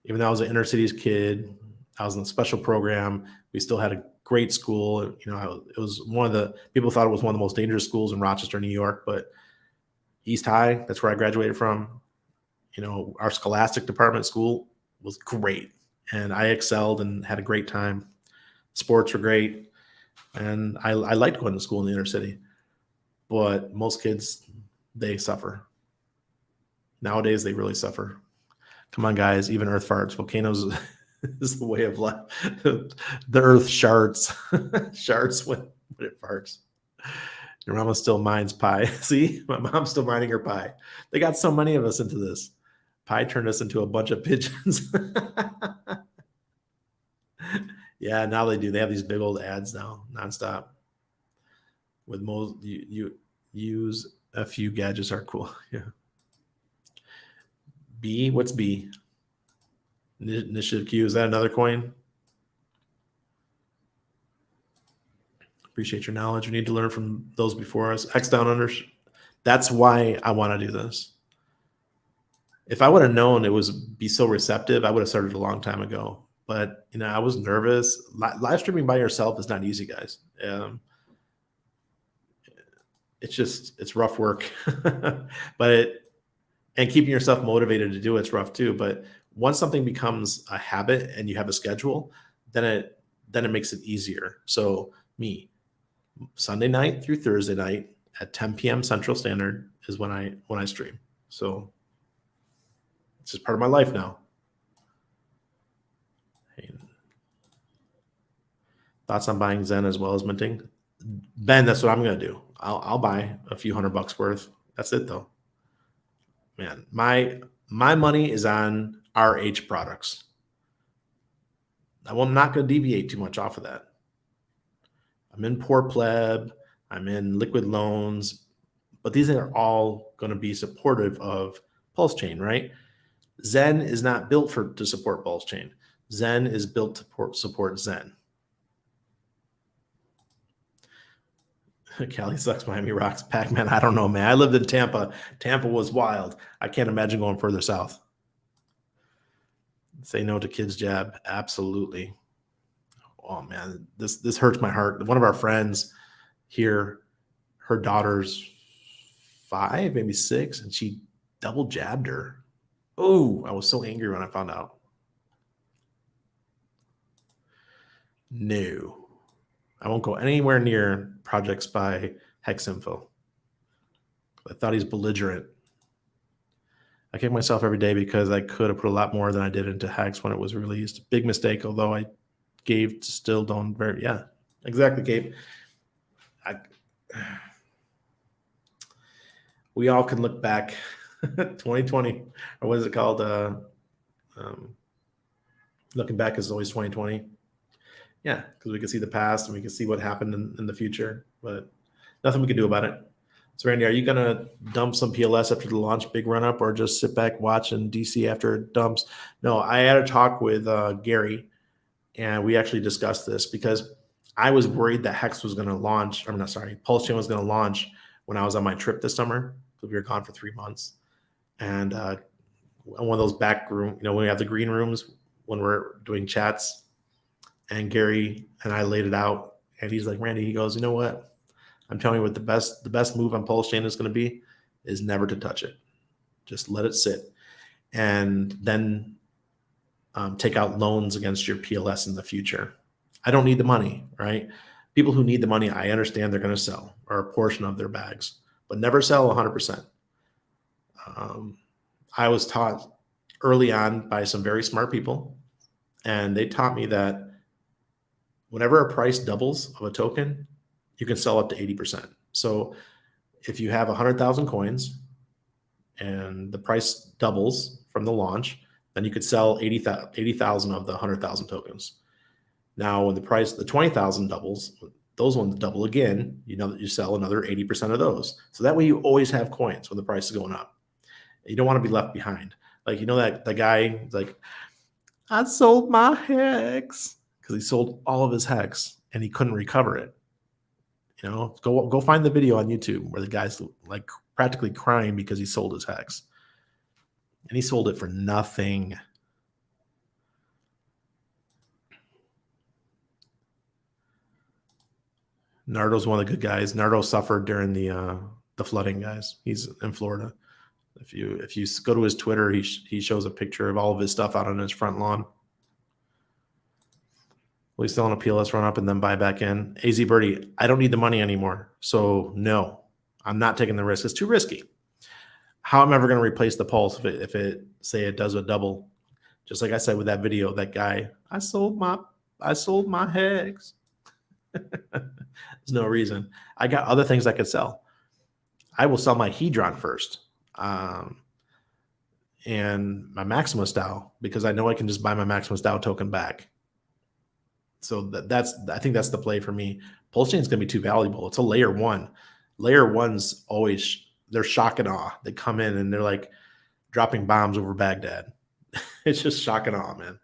Even though I was an inner cities kid, I was in a special program. We still had a great school. It was people thought it was one of the most dangerous schools in Rochester, New York, but East High, that's where I graduated from. Our scholastic department school was great, and I excelled and had a great time. Sports were great, and I liked going to school in the inner city. But most kids, they suffer. Nowadays, they really suffer. Come on, guys. Even Earth farts. Volcanoes is the way of life. The Earth shards. Shards when it farts. Your mama still mines pie. See, my mom's still mining her pie. They got so many of us into this. Pie turned us into a bunch of pigeons. Yeah, now they do. They have these big old ads now, nonstop. With most, you use a few gadgets are cool. Yeah. B, what's B? Initiative Q, is that another coin? Appreciate your knowledge. We need to learn from those before us. X down under. That's why I want to do this. If I would have known it was be so receptive, I would have started a long time ago. But I was nervous. Live streaming by yourself is not easy, guys. It's rough work. And keeping yourself motivated to do it's rough too. But once something becomes a habit and you have a schedule, then then it makes it easier. So me, Sunday night through Thursday night at 10 p.m. Central Standard is when I stream. So it's just part of my life now. Thoughts on buying Zen as well as minting? Ben, that's what I'm gonna do. I'll buy a few $100 worth. That's it though. Man, my money is on RH products. I'm not gonna deviate too much off of that. I'm in Poor Pleb, I'm in Liquid Loans, but these are all going to be supportive of Pulse Chain, right? Zen is not built to support Pulse Chain. Zen is built to support Zen. Cali sucks, Miami rocks, Pac-Man. I don't know, man. I lived in Tampa. Tampa was wild. I can't imagine going further south. Say no to kids jab. Absolutely. Oh man, this hurts my heart. One of our friends here, her daughter's 5, maybe 6, and she double jabbed her. Oh, I was so angry when I found out. No, I won't go anywhere near projects by HexInfo. I thought he's belligerent. I kick myself every day because I could have put a lot more than I did into Hex when it was released. Big mistake, although I gave still don't very, yeah, exactly, Gabe. We all can look back 2020, or what is it called? Looking back is always 2020. Yeah, because we can see the past and we can see what happened in the future, but nothing we can do about it. So Randy, are you gonna dump some PLS after the launch big run up, or just sit back, watch, and DC after it dumps? No, I had a talk with Gary, and we actually discussed this because I was worried that Hex was going to launch. I'm not sorry, Pulse Chain was going to launch when I was on my trip this summer, because we were gone for 3 months. And one of those back room, when we have the green rooms when we're doing chats, and Gary and I laid it out, and he's like, Randy, he goes, you know what? I'm telling you what the best move on Pulse Chain is going to be is never to touch it. Just let it sit, and then take out loans against your PLS in the future. I don't need the money, right? People who need the money, I understand they're going to sell, or a portion of their bags, but never sell 100%. I was taught early on by some very smart people, and they taught me that whenever a price doubles of a token, you can sell up to 80%. So if you have 100,000 coins and the price doubles from the launch, then you could sell 80,000 of the 100,000 tokens. Now, when the 20,000 doubles, those ones double again, you know that you sell another 80% of those. So that way you always have coins when the price is going up. You don't want to be left behind. Like, that the guy, like, I sold my Hex, because he sold all of his Hex and he couldn't recover it. Go find the video on YouTube where the guy's like practically crying because he sold his Hex. And he sold it for nothing. Nardo's one of the good guys. Nardo suffered during the flooding, guys. He's in Florida. If you go to his Twitter, he shows a picture of all of his stuff out on his front lawn. Will he sell on a PLS run up and then buy back in? AZ Birdie, I don't need the money anymore. So no, I'm not taking the risk. It's too risky. How am I ever going to replace the Pulse if it say it does a double? Just like I said with that video, that guy, I sold my Hex. There's no reason. I got other things I could sell. I will sell my Hedron first, and my Maximus DAO, because I know I can just buy my Maximus DAO token back. So I think that's the play for me. Pulse Chain is going to be too valuable. It's a layer one. Layer ones always, they're shock and awe. They come in and they're like dropping bombs over Baghdad. It's just shock and awe, man.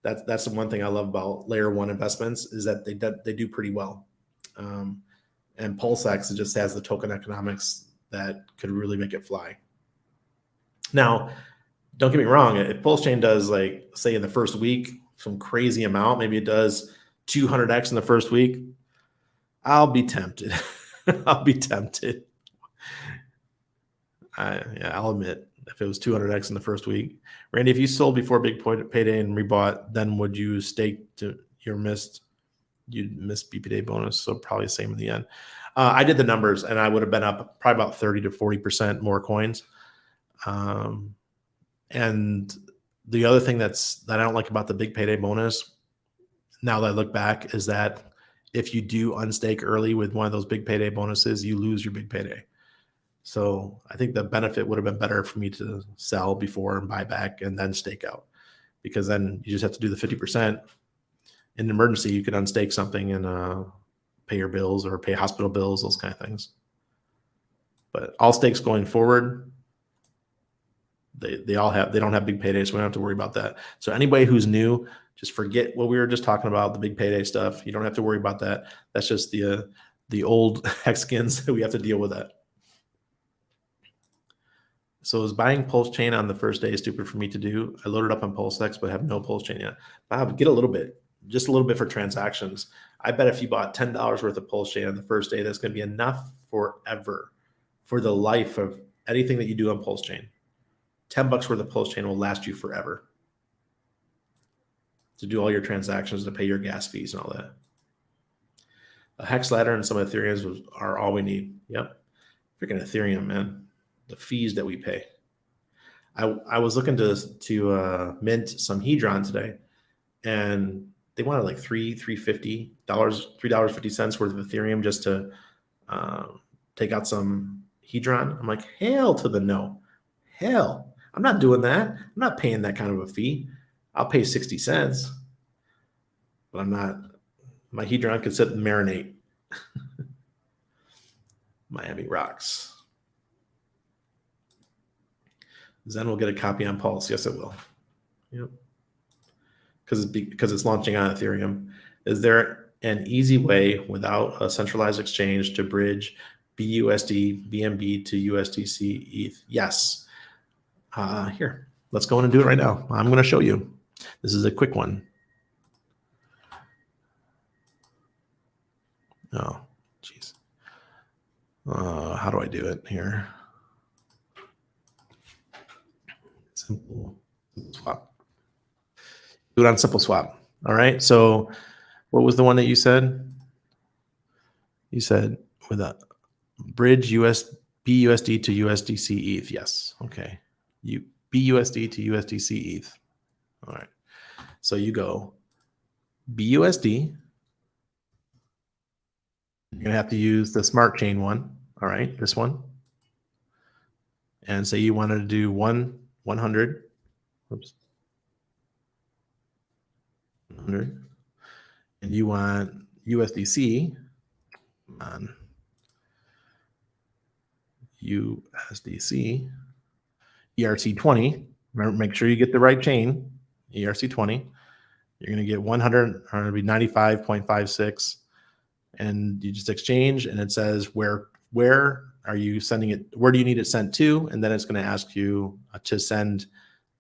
That's the one thing I love about layer one investments, is that they do pretty well. And PulseX just has the token economics that could really make it fly. Now, don't get me wrong. If Pulse Chain does, like, say in the first week, some crazy amount, maybe it does 200x in the first week, I'll be tempted. I'll be tempted. I'll admit, if it was 200x in the first week. Randy, if you sold before big payday and rebought, then would you stake to your missed you'd miss BP day bonus, so probably the same in the end. I did the numbers, and I would have been up probably about 30 to 40% more coins. And the other thing that I don't like about the big payday bonus, now that I look back, is that if you do unstake early with one of those big payday bonuses, you lose your big payday. So I think the benefit would have been better for me to sell before and buy back and then stake out, because then you just have to do the 50%. In an emergency, you could unstake something and pay your bills or pay hospital bills, those kind of things. But all stakes going forward, they don't have big paydays, so we don't have to worry about that. So anybody who's new, just forget what we were just talking about, the big payday stuff. You don't have to worry about that. That's just the old Hexkins. We have to deal with that. So is buying Pulse Chain on the first day stupid for me to do? I loaded up on PulseX, but have no Pulse Chain yet. Bob, get a little bit, just a little bit for transactions. I bet if you bought $10 worth of Pulse Chain on the first day, that's going to be enough forever, for the life of anything that you do on Pulse Chain. $10 worth of Pulse Chain will last you forever to do all your transactions, to pay your gas fees and all that. A Hex ladder and some Ethereums are all we need. Yep. Freaking Ethereum, man. The fees that we pay. I was looking to mint some Hedron today, and they wanted like $3.50 worth of Ethereum just to take out some Hedron. I'm like, hell to the no. Hell, I'm not doing that. I'm not paying that kind of a fee. I'll pay 60 cents, but I'm not. My Hedron can sit and marinate. Miami rocks. Zen will get a copy on Pulse. Yes, it will. Yep. Because it's launching on Ethereum. Is there an easy way without a centralized exchange to bridge BUSD, BNB to USDC ETH? Yes. Here, let's go in and do it right now. I'm going to show you. This is a quick one. Oh, geez. How do I do it here? Simple swap. Do it on Simple Swap. All right. So what was the one that you said? You said with a bridge BUSD to USDC ETH. Yes. Okay. BUSD to USDC ETH. All right. So you go BUSD. You're going to have to use the smart chain one. All right. This one. And say you wanted to do 100. Oops. 100. And you want USDC on USDC ERC20. Remember, make sure you get the right chain, ERC20. You're going to get 100, or it'll be 95.56, and you just exchange, and it says where are you sending it? Where do you need it sent to? And then it's going to ask you to send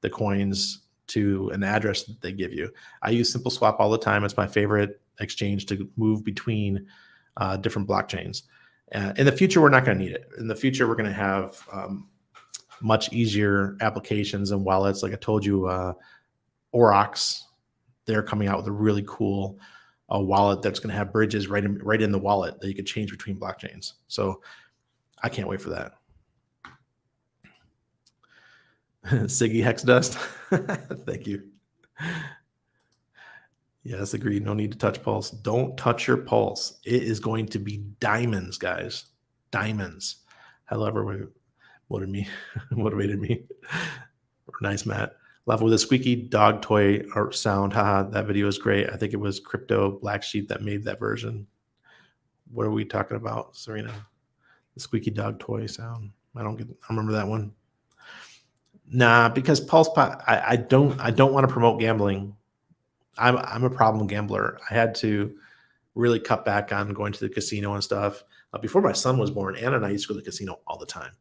the coins to an address that they give you. I use Simple Swap all the time. It's my favorite exchange to move between different blockchains. In the future, we're not going to need it. In the future, we're going to have much easier applications and wallets. Like I told you, Aurochs, they're coming out with a really cool wallet that's going to have bridges right in the wallet that you could change between blockchains. So I can't wait for that. Siggy Hex Dust. Thank you. Yes, agreed. No need to touch Pulse. Don't touch your Pulse. It is going to be diamonds, guys. Diamonds. However, motivated me. Nice, Matt. Love with a squeaky dog toy or sound. Haha, that video is great. I think it was Crypto Black Sheep that made that version. What are we talking about, Serena? The squeaky dog toy sound. I remember that one. Nah, because PulsePot, I don't want to promote gambling. I'm a problem gambler. I had to really cut back on going to the casino and stuff. Before my son was born, Anna and I used to go to the casino all the time.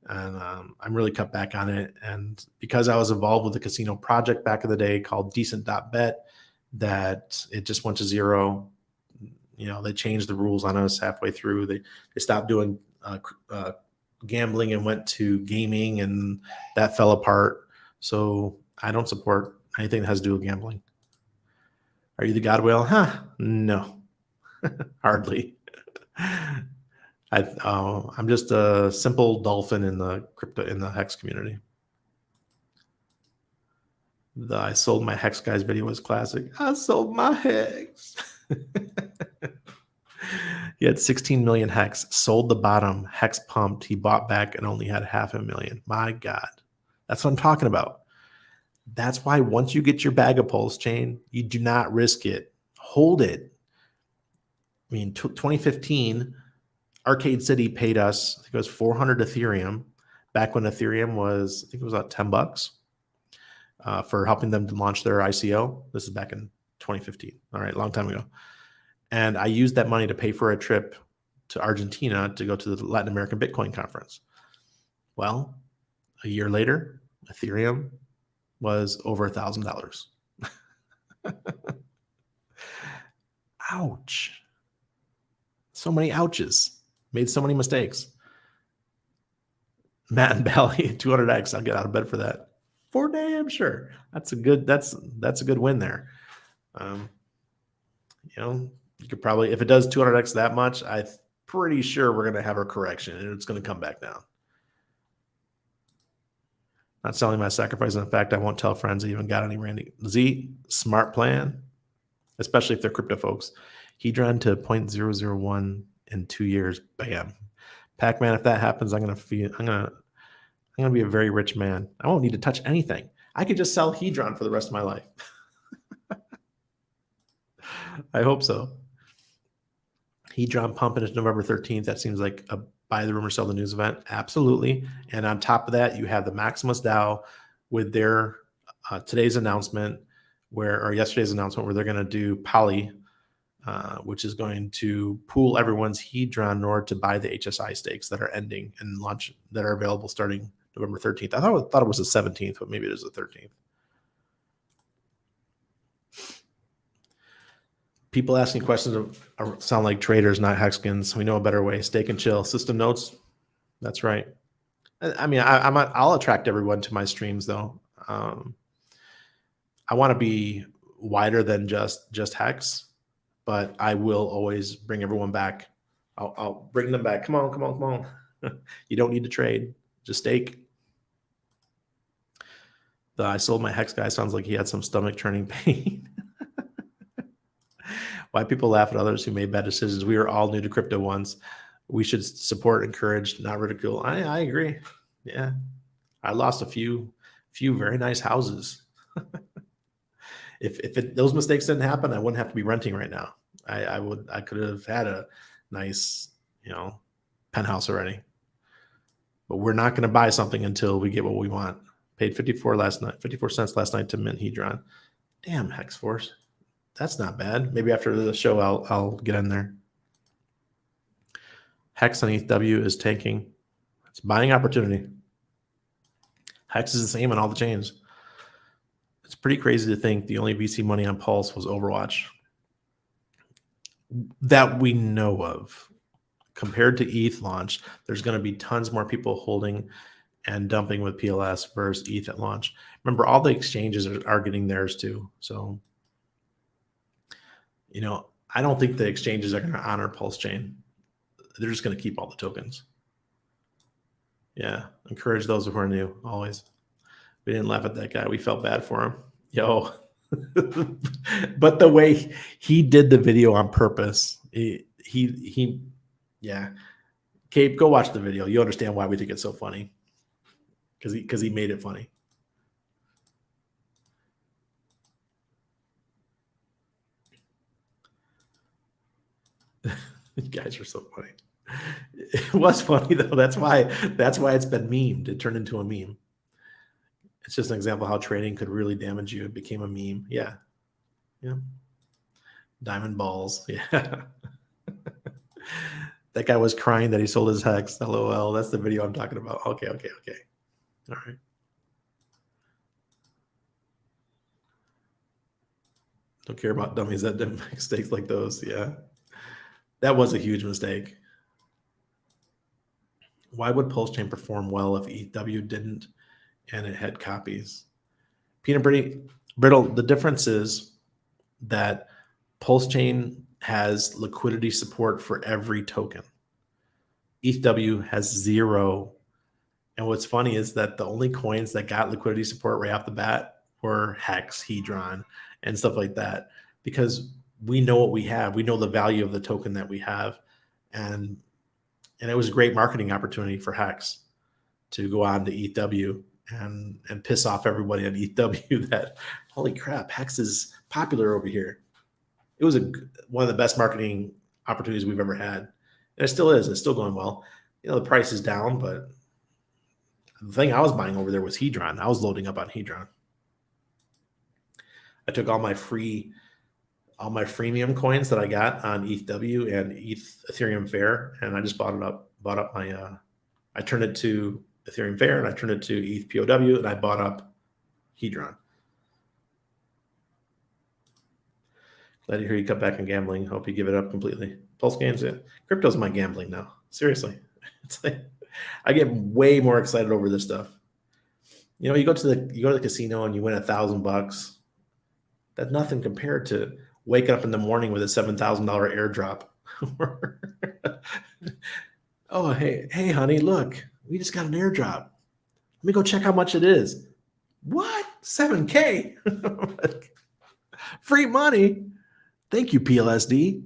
And I'm really cut back on it. And because I was involved with the casino project back in the day called Decent.bet, that it just went to zero. You know, they changed the rules on us halfway through. They stopped doing gambling and went to gaming, and that fell apart. So I don't support anything that has to do with gambling. Are you the God whale? Huh? No, hardly. I'm just a simple dolphin in the Hex community. The I sold my Hex guys video was classic. I sold my Hex. He had 16 million Hex, sold the bottom, Hex pumped. He bought back and only had 500,000. My God. That's what I'm talking about. That's why once you get your bag of Pulse Chain, you do not risk it. Hold it. I mean, 2015, Arcade City paid us, I think it was 400 Ethereum, back when Ethereum was, I think it was about $10 for helping them to launch their ICO. This is back in 2015. All right, long time ago. And I used that money to pay for a trip to Argentina to go to the Latin American Bitcoin conference. Well, a year later, Ethereum was over $1,000. Ouch. So many ouches. Made so many mistakes. Matt and Bally, 200x. I'll get out of bed for that. For damn sure. That's a good win there. You could probably, if it does 200x that much, I'm pretty sure we're going to have a correction and it's going to come back down. Not selling my sacrifice. In fact, I won't tell friends I even got any Randy. Z, smart plan, especially if they're crypto folks. Hedron to 0.001 in 2 years. Bam. Pac-Man, if that happens, I'm gonna be a very rich man. I won't need to touch anything. I could just sell Hedron for the rest of my life. I hope so. Hedron pumping is November 13th. That seems like a buy the rumor, sell the news event. Absolutely. And on top of that, you have the Maximus DAO with their today's announcement or yesterday's announcement where they're going to do Poly, which is going to pool everyone's Hedron in order to buy the HSI stakes that are ending and launch that are available starting November 13th. I thought it was the 17th, but maybe it is the 13th. People asking questions sound like traders, not Hexkins. We know a better way. Stake and chill. System notes. That's right. I mean, I'll attract everyone to my streams though. I want to be wider than just Hex, but I will always bring everyone back. I'll bring them back. Come on. You don't need to trade. Just stake. I sold my Hex guy sounds like he had some stomach churning pain. Why people laugh at others who made bad decisions. We are all new to crypto once. We should support, encourage, not ridicule. I agree. Yeah. I lost a few very nice houses. If those mistakes didn't happen, I wouldn't have to be renting right now. I could have had a nice, penthouse already. But we're not going to buy something until we get what we want. Paid 54 cents last night to mint Hedron. Damn, Hex Force. That's not bad. Maybe after the show, I'll get in there. Hex on ETHW is tanking. It's buying opportunity. Hex is the same on all the chains. It's pretty crazy to think the only VC money on Pulse was Overwatch that we know of. Compared to ETH launch, there's going to be tons more people holding and dumping with PLS versus ETH at launch. Remember, all the exchanges are getting theirs too. So, I don't think the exchanges are going to honor Pulse Chain. They're just going to keep all the tokens. Yeah, encourage those who are new, always. We didn't laugh at that guy. We felt bad for him. Yo. But the way he did the video on purpose, yeah. Cape, go watch the video. You understand why we think it's so funny. Because he made it funny. You guys are so funny. It was funny though. That's why it's been memed. It turned into a meme. It's just an example of how trading could really damage you. It became a meme. Yeah. Diamond balls. Yeah. That guy was crying that he sold his Hex. LOL. That's the video I'm talking about. Okay. All right. Don't care about dummies that didn't make mistakes like those. Yeah. That was a huge mistake. Why would Pulse Chain perform well if ETHW didn't and it had copies? Peanut Brittle, the difference is that Pulse Chain has liquidity support for every token. ETHW has 0. And what's funny is that the only coins that got liquidity support right off the bat were Hex, Hedron, and stuff like that, because we know what we have. We know the value of the token that we have. And it was a great marketing opportunity for Hex to go on to ETHW and piss off everybody on ETHW that, holy crap, Hex is popular over here. It was one of the best marketing opportunities we've ever had. And it still is. It's still going well. The price is down, but the thing I was buying over there was Hedron. I was loading up on Hedron. I took all my freemium coins that I got on ETHW and Ethereum Fair, and I just bought up my I turned it to Ethereum Fair, and I turned it to ETH POW, and I bought up Hedron. Glad to hear you cut back on gambling. Hope you give it up completely. Pulse games, yeah. Crypto's my gambling now. Seriously. It's like I get way more excited over this stuff. You go to the casino and you win $1,000. That's nothing compared to waking up in the morning with a $7,000 airdrop. Oh, hey, honey, look, we just got an airdrop. Let me go check how much it is. What? $7K? Free money. Thank you, PLSD,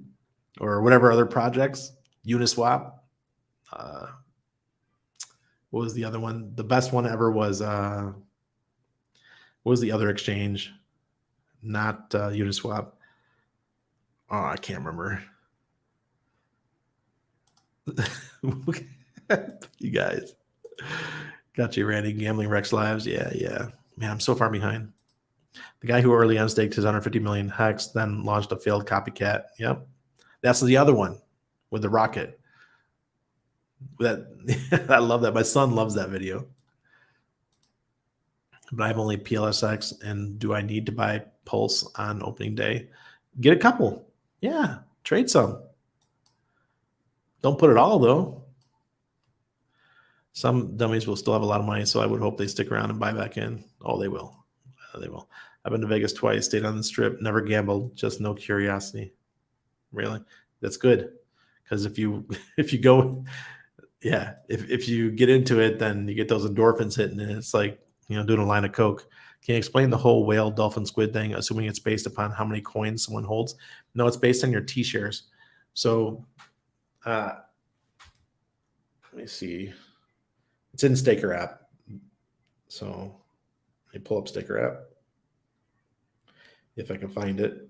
or whatever other projects. Uniswap. What was the other one? The best one ever was what was the other exchange? Not Uniswap. Oh, I can't remember. You guys. Got you, Randy. Gambling Rex Lives. Yeah. Man, I'm so far behind. The guy who early unstaked his 150 million Hex, then launched a failed copycat. Yep. That's the other one with the rocket. I love that. My son loves that video. But I have only PLSX, and do I need to buy Pulse on opening day? Get a couple. Yeah, trade some. Don't put it all, though. Some dummies will still have a lot of money, so I would hope they stick around and buy back in. Oh, they will. They will. I've been to Vegas twice, stayed on the Strip, never gambled, just no curiosity. Really? That's good. Because if you go... Yeah, if you get into it, then you get those endorphins hitting, and it's like doing a line of coke. Can you explain the whole whale, dolphin, squid thing? Assuming it's based upon how many coins someone holds. No, it's based on your T-shares. So, let me see. It's in Staker app. So, let me pull up Staker app if I can find it.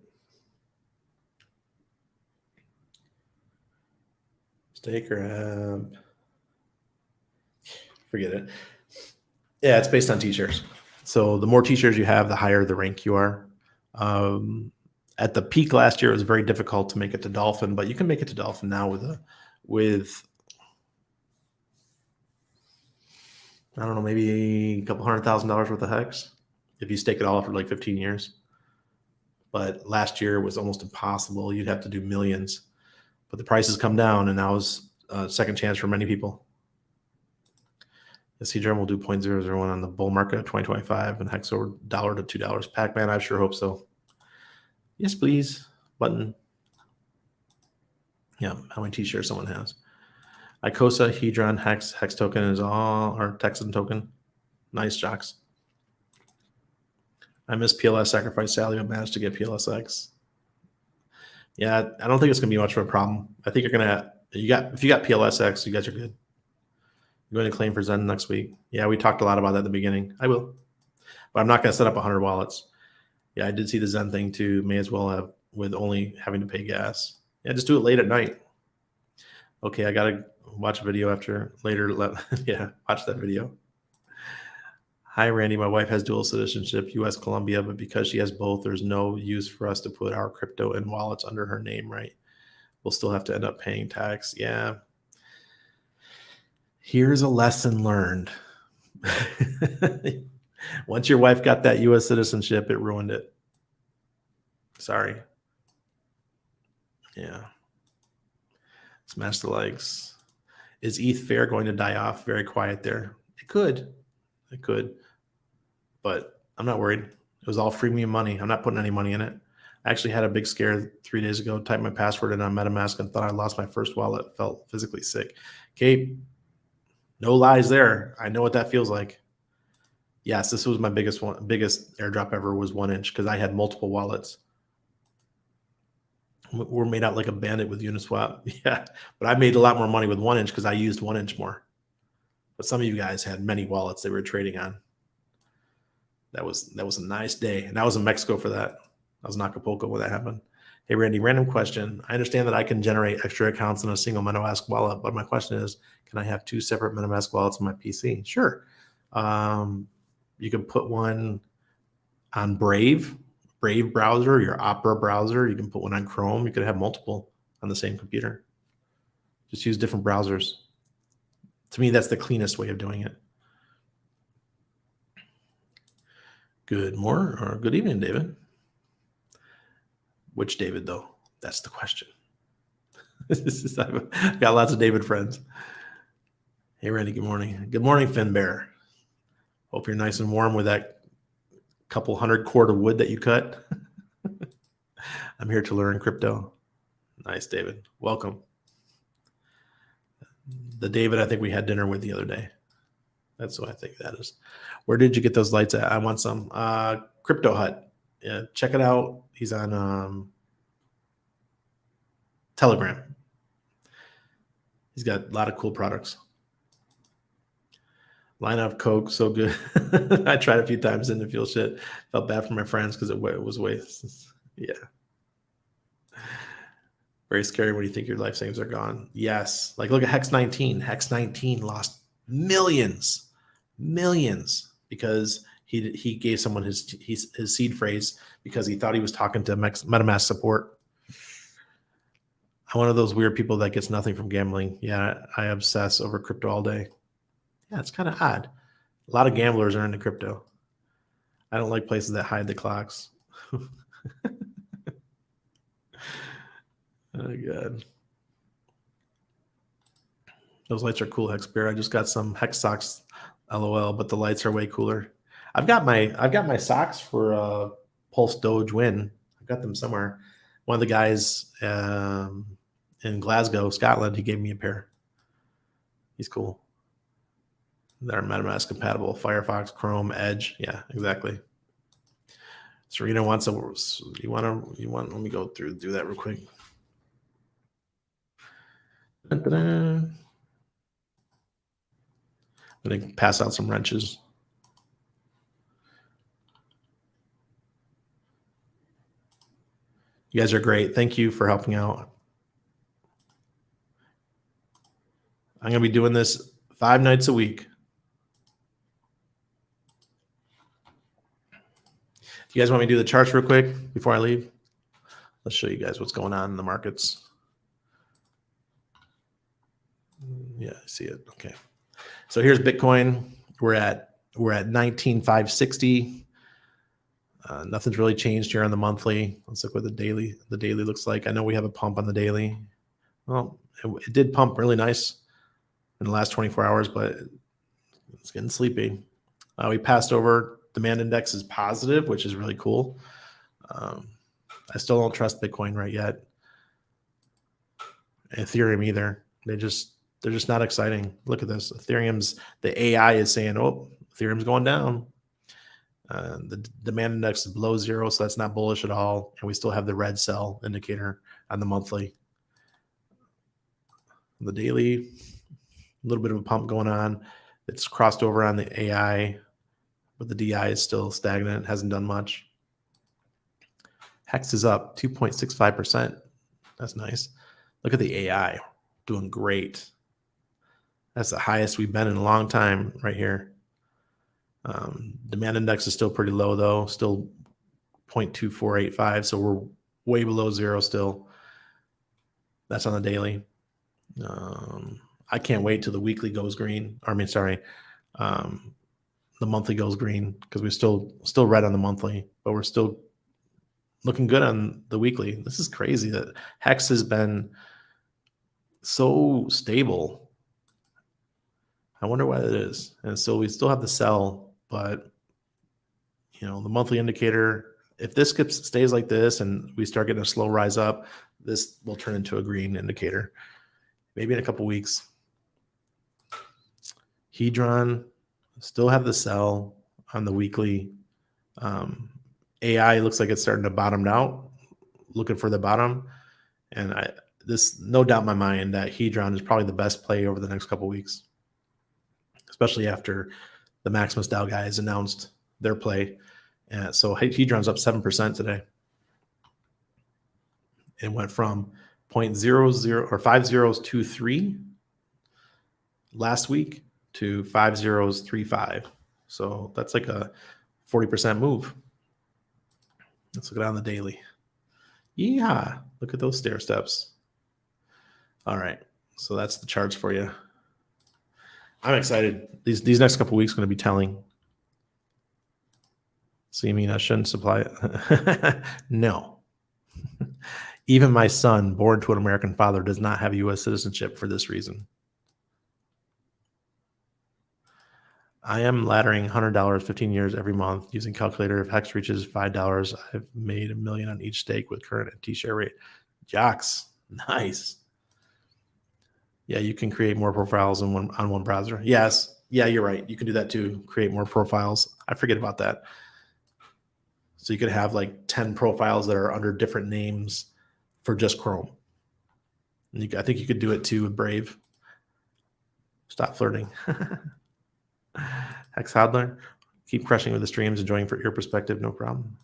Staker app. Forget it. Yeah, it's based on T-shares. So the more T-shares you have, the higher the rank you are. At the peak last year, it was very difficult to make it to Dolphin, but you can make it to Dolphin now with I don't know, maybe a couple $100,000 worth of Hex if you stake it all for like 15 years. But last year was almost impossible. You'd have to do millions. But the prices come down, and now is a second chance for many people. The Hedron will do 0.001 on the bull market of 2025 and Hex over $1 to $2. Pac-Man, I sure hope so. Yes, please. Button. Yeah, how many T-shirts someone has. Icosa, Hedron, Hex token is all our Texan token. Nice, Jocks. I missed PLS Sacrifice Sally, but managed to get PLSX. Yeah, I don't think it's gonna be much of a problem. I think if you got PLSX, you guys are good. You're going to claim for Zen next week. Yeah, we talked a lot about that at the beginning. I will. But I'm not going to set up 100 wallets. Yeah, I did see the Zen thing too. May as well have with only having to pay gas. Yeah, just do it late at night. Okay, I got to watch a video after later. Yeah, watch that video. Hi, Randy. My wife has dual citizenship, U.S., Colombia, but because she has both, there's no use for us to put our crypto in wallets under her name, right? We'll still have to end up paying tax. Yeah. Here's a lesson learned. Once your wife got that U.S. citizenship, it ruined it. Sorry. Yeah. Smash the likes. Is ETH Fair going to die off? Very quiet there. It could. But I'm not worried. It was all freemium money. I'm not putting any money in it. I actually had a big scare 3 days ago. Typed my password in on MetaMask and thought I lost my first wallet. Felt physically sick. Kate, no lies there. I know what that feels like. Yes, this was my biggest airdrop ever was 1inch because I had multiple wallets. We're made out like a bandit with Uniswap. Yeah, but I made a lot more money with 1inch because I used 1inch more. But some of you guys had many wallets they were trading on. That was a nice day, and I was in Mexico for that. I was in Acapulco when that happened. Hey, Randy, random question. I understand that I can generate extra accounts in a single MetaMask wallet, but my question is, can I have 2 separate MetaMask wallets on my PC? Sure. You can put one on Brave browser, your Opera browser. You can put one on Chrome. You could have multiple on the same computer. Just use different browsers. To me, that's the cleanest way of doing it. Good morning or good evening, David. Which David, though? That's the question. I've got lots of David friends. Hey, Randy, good morning. Good morning, Finn Bear. Hope you're nice and warm with that couple 100 cord of wood that you cut. I'm here to learn crypto. Nice, David. Welcome. The David I think we had dinner with the other day. That's what I think that is. Where did you get those lights at? I want some. Crypto Hut. Yeah, check it out. He's on Telegram. He's got a lot of cool products. Line of Coke, so good. I tried a few times, didn't feel shit. Felt bad for my friends because it was waste. Yeah. Very scary when you think your life savings are gone. Yes. Like look at Hex 19. Hex 19 lost millions because he gave someone his seed phrase because he thought he was talking to MetaMask support. I'm one of those weird people that gets nothing from gambling. Yeah, I obsess over crypto all day. Yeah, it's kind of odd. A lot of gamblers are into crypto. I don't like places that hide the clocks. Oh, God. Those lights are cool, Hex Bear. I just got some Hex socks, LOL, but the lights are way cooler. I've got my socks for Pulse Doge Win. I've got them somewhere. One of the guys in Glasgow, Scotland, he gave me a pair. He's cool. They're MetaMask compatible. Firefox, Chrome, Edge. Yeah, exactly. Serena wants you want let me go through do that real quick. I'm going to pass out some wrenches. You guys are great. Thank you for helping out. I'm going to be doing this 5 nights a week. You guys want me to do the charts real quick before I leave? Let's show you guys what's going on in the markets. Yeah, I see it. Okay. So here's Bitcoin. We're at 19,560. Nothing's really changed here on the monthly. Let's look what the daily looks like. I know we have a pump on the daily. Well, it did pump really nice in the last 24 hours, but it's getting sleepy. We passed over. Demand index is positive, which is really cool. I still don't trust Bitcoin right yet. Ethereum either. They're just not exciting. Look at this. The AI is saying, oh, Ethereum's going down. The demand index is below 0, so that's not bullish at all. And we still have the red sell indicator on the monthly. On the daily, a little bit of a pump going on. It's crossed over on the AI, but the DI is still stagnant. Hasn't done much. Hex is up 2.65%. That's nice. Look at the AI. Doing great. That's the highest we've been in a long time right here. Demand index is still pretty low, though. Still 0.2485. So we're way below 0 still. That's on the daily. I can't wait till the weekly goes green. The monthly goes green because we're still red on the monthly, but we're still looking good on the weekly. This is crazy that Hex has been so stable. I wonder why that is. And so we still have the sell, but the monthly indicator if this stays like this and we start getting a slow rise up, this will turn into a green indicator. Maybe in a couple weeks. Hedron still have the sell on the weekly. AI looks like it's starting to bottom out, looking for the bottom. And this no doubt in my mind that Hedron is probably the best play over the next couple weeks, especially after the Maximus DAO guys announced their play. So Hedron's up 7% today. It went from 0.00 or 5023 last week to 5035. So that's like a 40% move. Let's look at it on the daily. Yeah, look at those stair steps. All right, so that's the charts for you. I'm excited. These next couple weeks are going to be telling. So you mean I shouldn't supply it? No. Even my son, born to an American father, does not have U.S. citizenship for this reason. I am laddering $100, 15 years every month using calculator. If Hex reaches $5, I've made $1 million on each stake with current and T-share rate. Jocks, nice. Yeah, you can create more profiles on one browser. Yes, yeah, you're right. You can do that too. Create more profiles. I forget about that. So you could have like 10 profiles that are under different names for just Chrome. And I think you could do it too with Brave. Stop flirting. Hex Hodler, keep crushing with the streams, enjoying your perspective, no problem.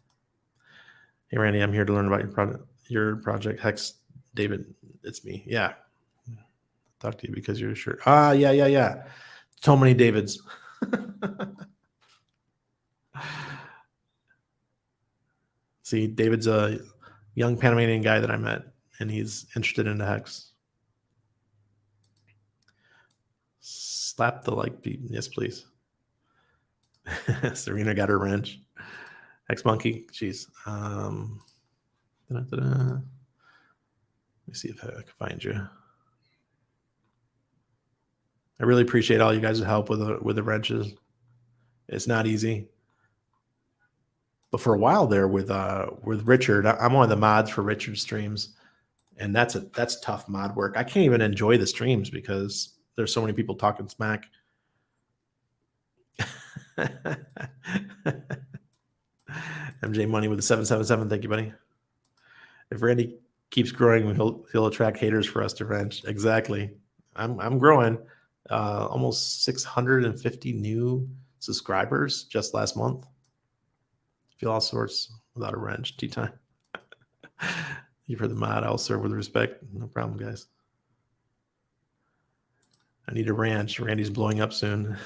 Hey Randy, I'm here to learn about your project. Hex David, it's me. Yeah. Talk to you because you're sure. Yeah. So many Davids. See, David's a young Panamanian guy that I met, and he's interested in the Hex. Slap the like beat. Yes, please. Serena got her wrench. Hex Monkey. Jeez. Let me see if I can find you. I really appreciate all you guys' help with the wrenches. It's not easy. But for a while there with Richard, I'm one of the mods for Richard's streams, and that's tough mod work. I can't even enjoy the streams because there's so many people talking smack. MJ Money with the 777. Thank you, buddy. If Randy keeps growing, he'll attract haters for us to wrench. Exactly. I'm growing. Almost 650 new subscribers just last month. Feel all sorts without a wrench. Tea time. You've heard the mod. I'll serve with respect. No problem, guys. I need a ranch. Randy's blowing up soon.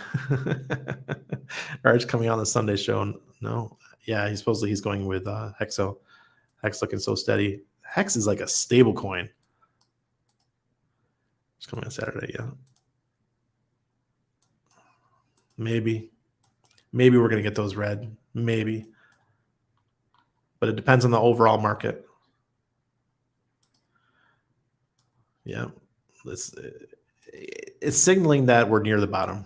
Arch coming on the Sunday show. No. Yeah, he's going with Hexo. Hex looking so steady. Hex is like a stable coin. It's coming on Saturday, yeah. Maybe we're going to get those red. Maybe. But it depends on the overall market. Yeah. It's signaling that we're near the bottom.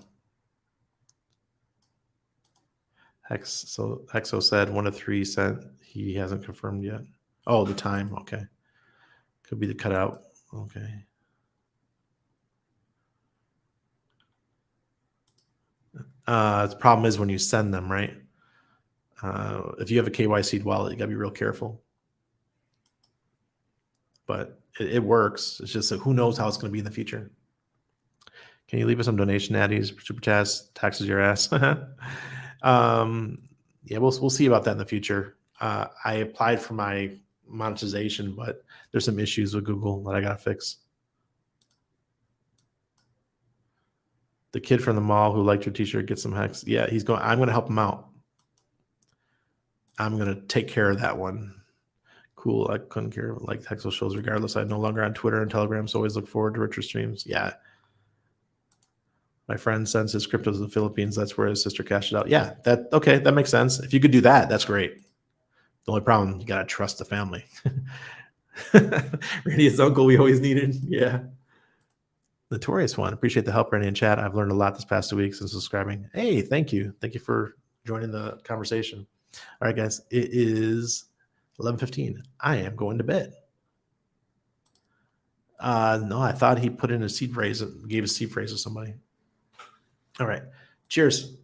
Hexo said 1 to 3 cent. He hasn't confirmed yet. Oh, the time. Okay. Could be the cutout. Okay. The problem is when you send them, right? If you have a KYC wallet, you gotta be real careful. But it works. It's just who knows how it's going to be in the future. Can you leave us some donation addies, super chats, taxes your ass? Yeah, we'll see about that in the future. I applied for my monetization, but there's some issues with Google that I gotta fix. The kid from the mall who liked your t-shirt gets some Hex. Yeah, I'm gonna help him out. I'm gonna take care of that one. Cool. I couldn't care like Hexo shows regardless. I'm no longer on Twitter and Telegram, so always look forward to Richard streams. Yeah. My friend sends his crypto to the Philippines. That's where his sister cashed it out. Yeah, that makes sense. If you could do that, that's great. The only problem, you gotta trust the family. Randy, his uncle we always needed. Yeah. Notorious one. Appreciate the help, Randy, in chat. I've learned a lot this past 2 weeks since subscribing. Hey, thank you. Thank you for joining the conversation. All right, guys, it is 11:15. I am going to bed. No, I thought he put in a seed phrase and gave a seed phrase to somebody. All right. Cheers.